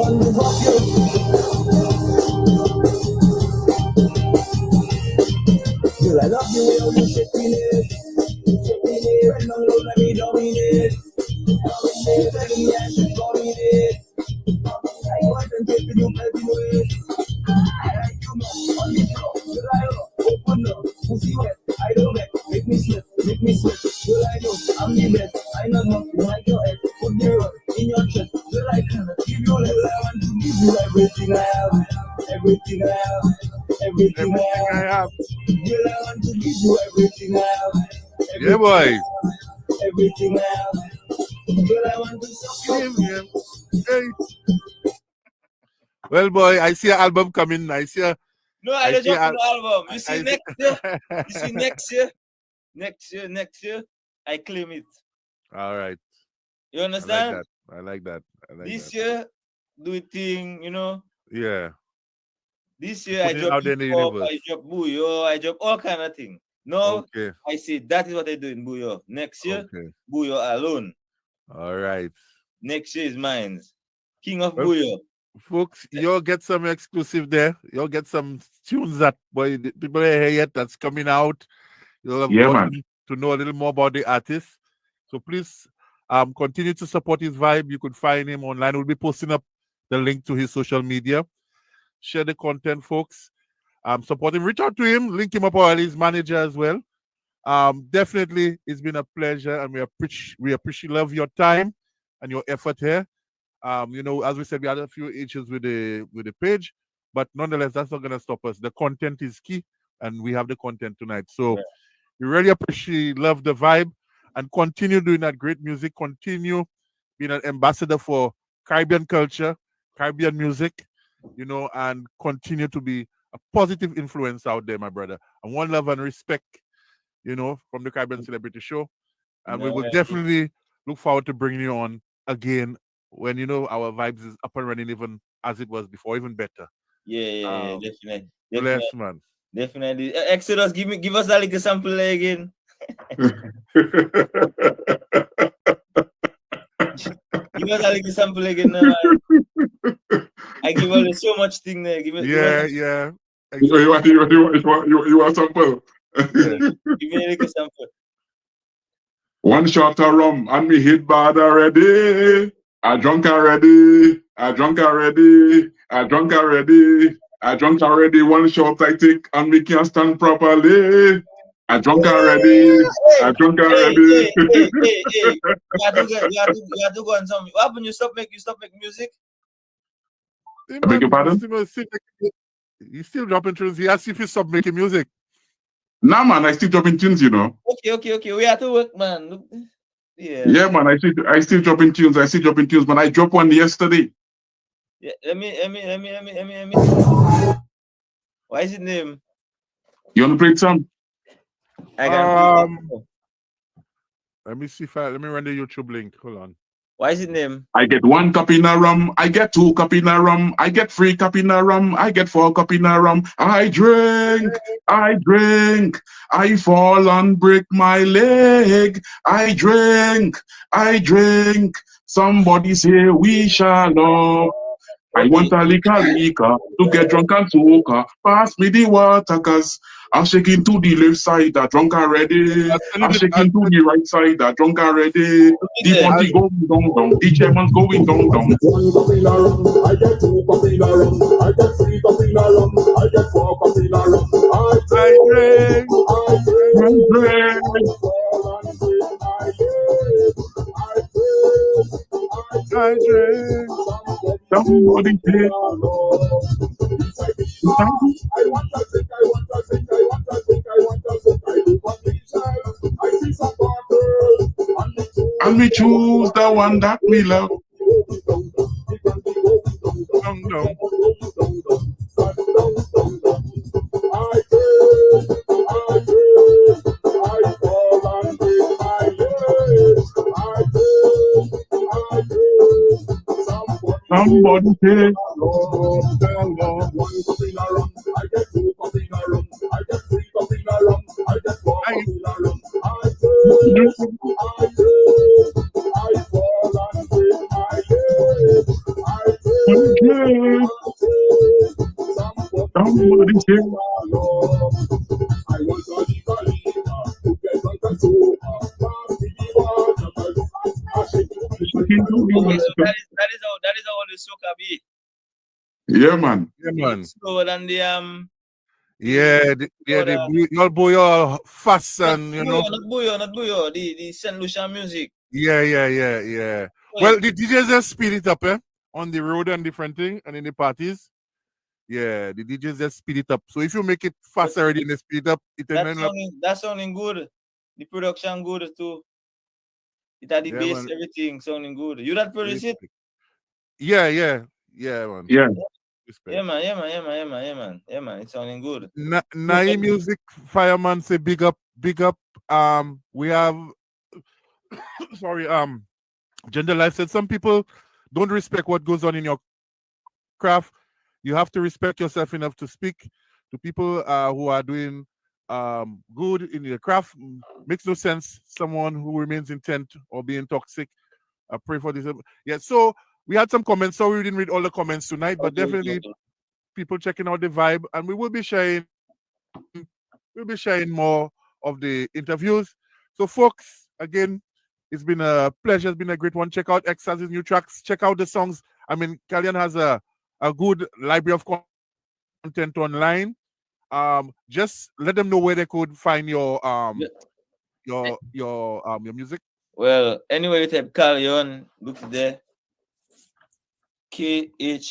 Speaker 6: love you when you shaking it, and don't let me dominate. Let me ask you dominate. I want to get you baby way. I like you more on the floor. You lie up, open up, pussy wet. I don't bet, make me slip. You like you, I'm the best. I know nothing like your ex. Put the rug in your chest. You like her, give you little. I want to give you everything I have, everything I have, everything I have. Girl, I want to give you everything I have.
Speaker 2: Yeah, boy.
Speaker 6: Everything I have. Girl, I want to suck you.
Speaker 2: Hey. Well, boy, I see an album coming. I see a.
Speaker 3: No, I don't jump on the album. You see next year. You see next year. I claim it.
Speaker 2: All right.
Speaker 3: You understand?
Speaker 2: I like that.
Speaker 3: This year, do it thing, you know.
Speaker 2: Yeah.
Speaker 3: This year I drop hip-hop, I drop Buyo, I drop all kind of things. No, okay. I say that is what I do in Buyo. Next year, Buyo alone.
Speaker 2: All right.
Speaker 3: Next year is mine. King of Buyo.
Speaker 2: Folks, you'll get some exclusive there. You'll get some tunes that boy people ain't hear yet that's coming out. You'll have gotten to know a little more about the artist. So please continue to support his vibe. You could find him online. We'll be posting up the link to his social media. Share the content, folks. Support him. Reach out to him. Link him up or his manager as well. Definitely, it's been a pleasure, and we appreciate love your time and your effort here. You know, as we said, we had a few issues with the page, but nonetheless, that's not gonna stop us. The content is key, and we have the content tonight. So we really appreciate, love the vibe, and continue doing that great music. Continue being an ambassador for Caribbean culture, Caribbean music, you know, and continue to be a positive influence out there, my brother. And one love and respect, you know, from the Caribbean Celebrity Show. And we will definitely look forward to bringing you on again when, you know, our vibes is up and running even as it was before, even better.
Speaker 3: Yeah, definitely.
Speaker 2: Bless, man.
Speaker 3: Definitely. Exodus, give us a little sample again. Give us a little sample again, man. I give all so much thing there. Give
Speaker 2: yeah.
Speaker 4: Exactly. You want sample?
Speaker 3: Yeah. Give me a little sample.
Speaker 4: One shot of rum and me hit bad already. I drunk already. I drunk already. I drunk already. I drunk already. One shot I take and me can't stand properly. I drunk already. I drunk already.
Speaker 3: Hey. You have to go on some. What happened? You stop making music?
Speaker 4: I beg your pardon?
Speaker 2: He's still dropping tunes. He asked if you stop making music.
Speaker 4: Nah, man, I still dropping tunes, you know.
Speaker 3: Okay. We have to work, man.
Speaker 4: Yeah, man, I still dropping tunes. Man, I dropped one yesterday.
Speaker 3: Yeah, let me. Why is it name?
Speaker 4: You want to play some?
Speaker 3: I can.
Speaker 2: Let me see let me run the YouTube link. Hold on.
Speaker 3: Why is it name?
Speaker 4: I get 1 cup in a rum. I get 2 cup in a rum. I get 3 cup in a rum. I get 4 cup in a rum. I drink. I fall and break my leg. I drink. Somebody say we shall love. I want a liquor to get drunk and soca. Pass me the water, cause I'm shaking to the left side, I drunk already. I'm shaking to the right side, I drunk already. The party going down, the chairman's going down.
Speaker 6: 1 cup in a rum, I get 2 cup in a rum, I get 3 cup in a rum, I get 4 cup in a rum. I drink.
Speaker 4: Somebody say,
Speaker 6: I want to drink. I see some bottles,
Speaker 4: and we choose the one that we love. Somebody say,
Speaker 6: Lord, I get 2 cup in a rum, I get 3 cup in a rum, I get 4 cup in a rum. I fall and break my leg.
Speaker 3: That is how the soca be.
Speaker 4: Yeah, man.
Speaker 2: Yeah, man.
Speaker 3: Slower than the
Speaker 2: the boy are fast and
Speaker 3: not buyo, the Saint Lucia music.
Speaker 2: Yeah. Well, the DJs just speed it up, on the road and different thing, and in the parties. Yeah, the DJs just speed it up. So if you make it fast already and they speed it up,
Speaker 3: that's sounding good. The production good too. It had the bass, everything sounding good. You that produce it?
Speaker 2: Yeah, man.
Speaker 4: Yeah.
Speaker 3: Yeah, man. It's sounding good.
Speaker 2: Nai Music Fireman say big up. We have sorry, Gender Life said some people don't respect what goes on in your craft. You have to respect yourself enough to speak to people who are doing good in your craft. Makes no sense. Someone who remains intent or being toxic. I pray for this. Yeah, so we had some comments. Sorry we didn't read all the comments tonight, but definitely people checking out the vibe, and we will be sharing more of the interviews. So folks, again, it's been a pleasure. It's been a great one. Check out X has his new tracks. Check out the songs. I mean, Khallion has a good library of content online. Just let them know where they could find your music.
Speaker 3: Well, anyway, you type Khallion, look there. KHALLION,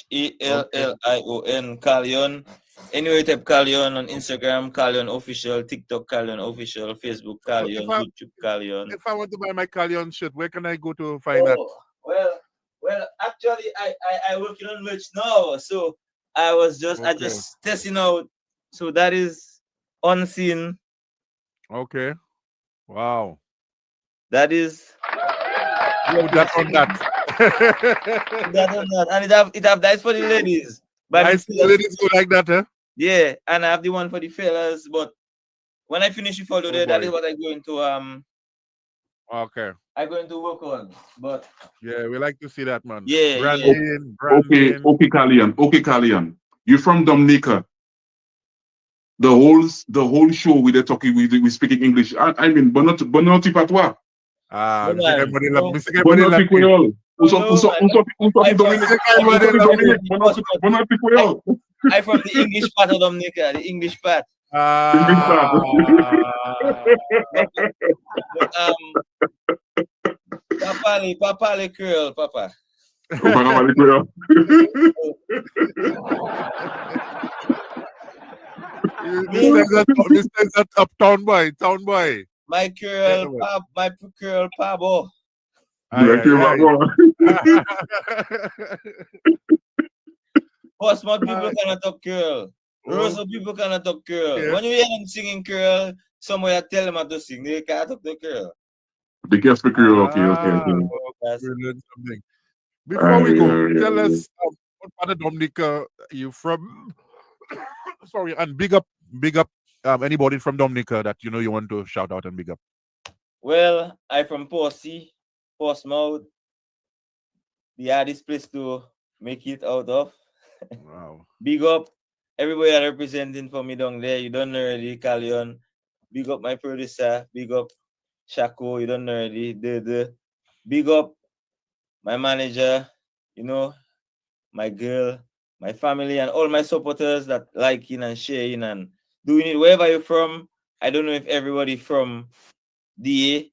Speaker 3: Khallion. Anyway, you type Khallion on Instagram, khallion.official, TikTok, khallion.official, Facebook, Khallion, YouTube, Khallion.
Speaker 2: If I want to buy my Khallion shirt, where can I go to find that?
Speaker 3: Well, actually, I working on merch now, so I just testing out. So that is unseen.
Speaker 2: Okay. Wow.
Speaker 3: That is.
Speaker 2: Put that on that.
Speaker 3: And it have that for the ladies. But
Speaker 2: nice, the ladies go like that, huh?
Speaker 3: Yeah, and I have the one for the fellas. But when I finish with all of that is what I'm going to
Speaker 2: Okay.
Speaker 3: I'm going to work on. But
Speaker 2: yeah, we like to see that, man.
Speaker 3: Yeah.
Speaker 2: Branding.
Speaker 4: Okay, Khallion. You're from Dominica. The whole show we talking, we speaking English. I mean, bonoti patois.
Speaker 2: Bonoti
Speaker 4: Creole. Bonoti Creole.
Speaker 3: I'm from the English part of Dominica, the English part. Papa le Creole, Papa.
Speaker 2: This is that uptown boy, town boy.
Speaker 3: My Creole, my Creole Pabo. Portsmouth people cannot talk Creole. Roseau people cannot talk Creole. Yeah. When you hear them singing Creole, somewhere tell them how to sing. They can't talk the Creole.
Speaker 4: They can't speak Creole. Okay.
Speaker 2: Before we go, tell us what part of Dominica you from? Sorry, and big up anybody from Dominica that you want to shout out and big up.
Speaker 3: Well, I'm from Portsmouth. The hardest place to make it out of.
Speaker 2: Wow.
Speaker 3: Big up everybody that representing for me down there. You don't know already, Khallion. Big up my producer. Big up Shako. You don't know already. Big up my manager. My girl, my family, and all my supporters that liking and sharing and doing it wherever you're from. I don't know if everybody from DA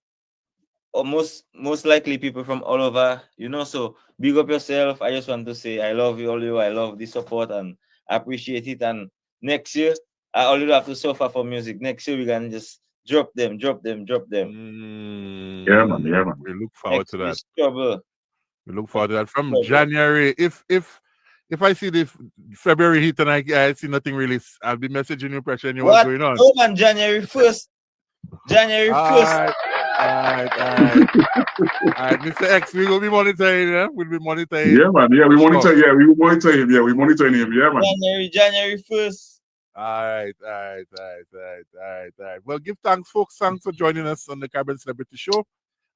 Speaker 3: or most likely people from all over, so big up yourself. I just want to say I love you, all you. I love the support and I appreciate it. And next year, I only have to suffer for music. Next year, we can just drop them.
Speaker 4: Yeah, man.
Speaker 2: We look forward to that.
Speaker 3: Trouble.
Speaker 2: We look forward to that. From January, if I see the February heat and I see nothing released, I'll be messaging you, pressuring you what's going on.
Speaker 3: Oh, man, January 1st. January 1st.
Speaker 2: All right, Mr. X, we will be monitoring. We'll be monitoring.
Speaker 4: Yeah, man. Yeah, we monitor. Yeah, we will monitor him. Yeah, we monitoring him. Yeah, man.
Speaker 3: January 1st.
Speaker 2: All right. Well, give thanks, folks. Thanks for joining us on the Caribbean Celebrity Show,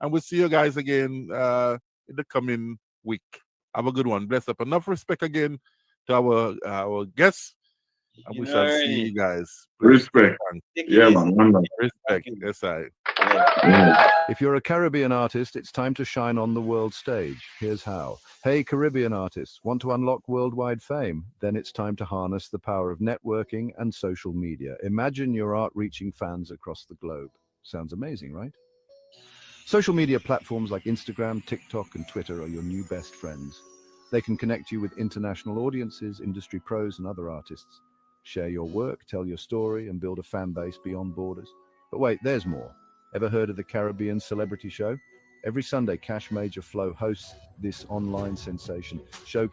Speaker 2: and we'll see you guys again in the coming week. Have a good one. Bless up. Enough respect again to our guests. And we shall see you guys.
Speaker 4: Respect. Yeah, man.
Speaker 2: Respect. Yes, I.
Speaker 7: If you're a Caribbean artist, it's time to shine on the world stage. Here's how. Hey, Caribbean artists, want to unlock worldwide fame? Then it's time to harness the power of networking and social media. Imagine your art reaching fans across the globe. Sounds amazing, right? Social media platforms like Instagram, TikTok, and Twitter are your new best friends. They can connect you with international audiences, industry pros, and other artists. Share your work, tell your story, and build a fan base beyond borders. But wait, there's more. Ever heard of the Caribbean Celebrity Show? Every Sunday, Kash Major Flow hosts this online sensation, showcasing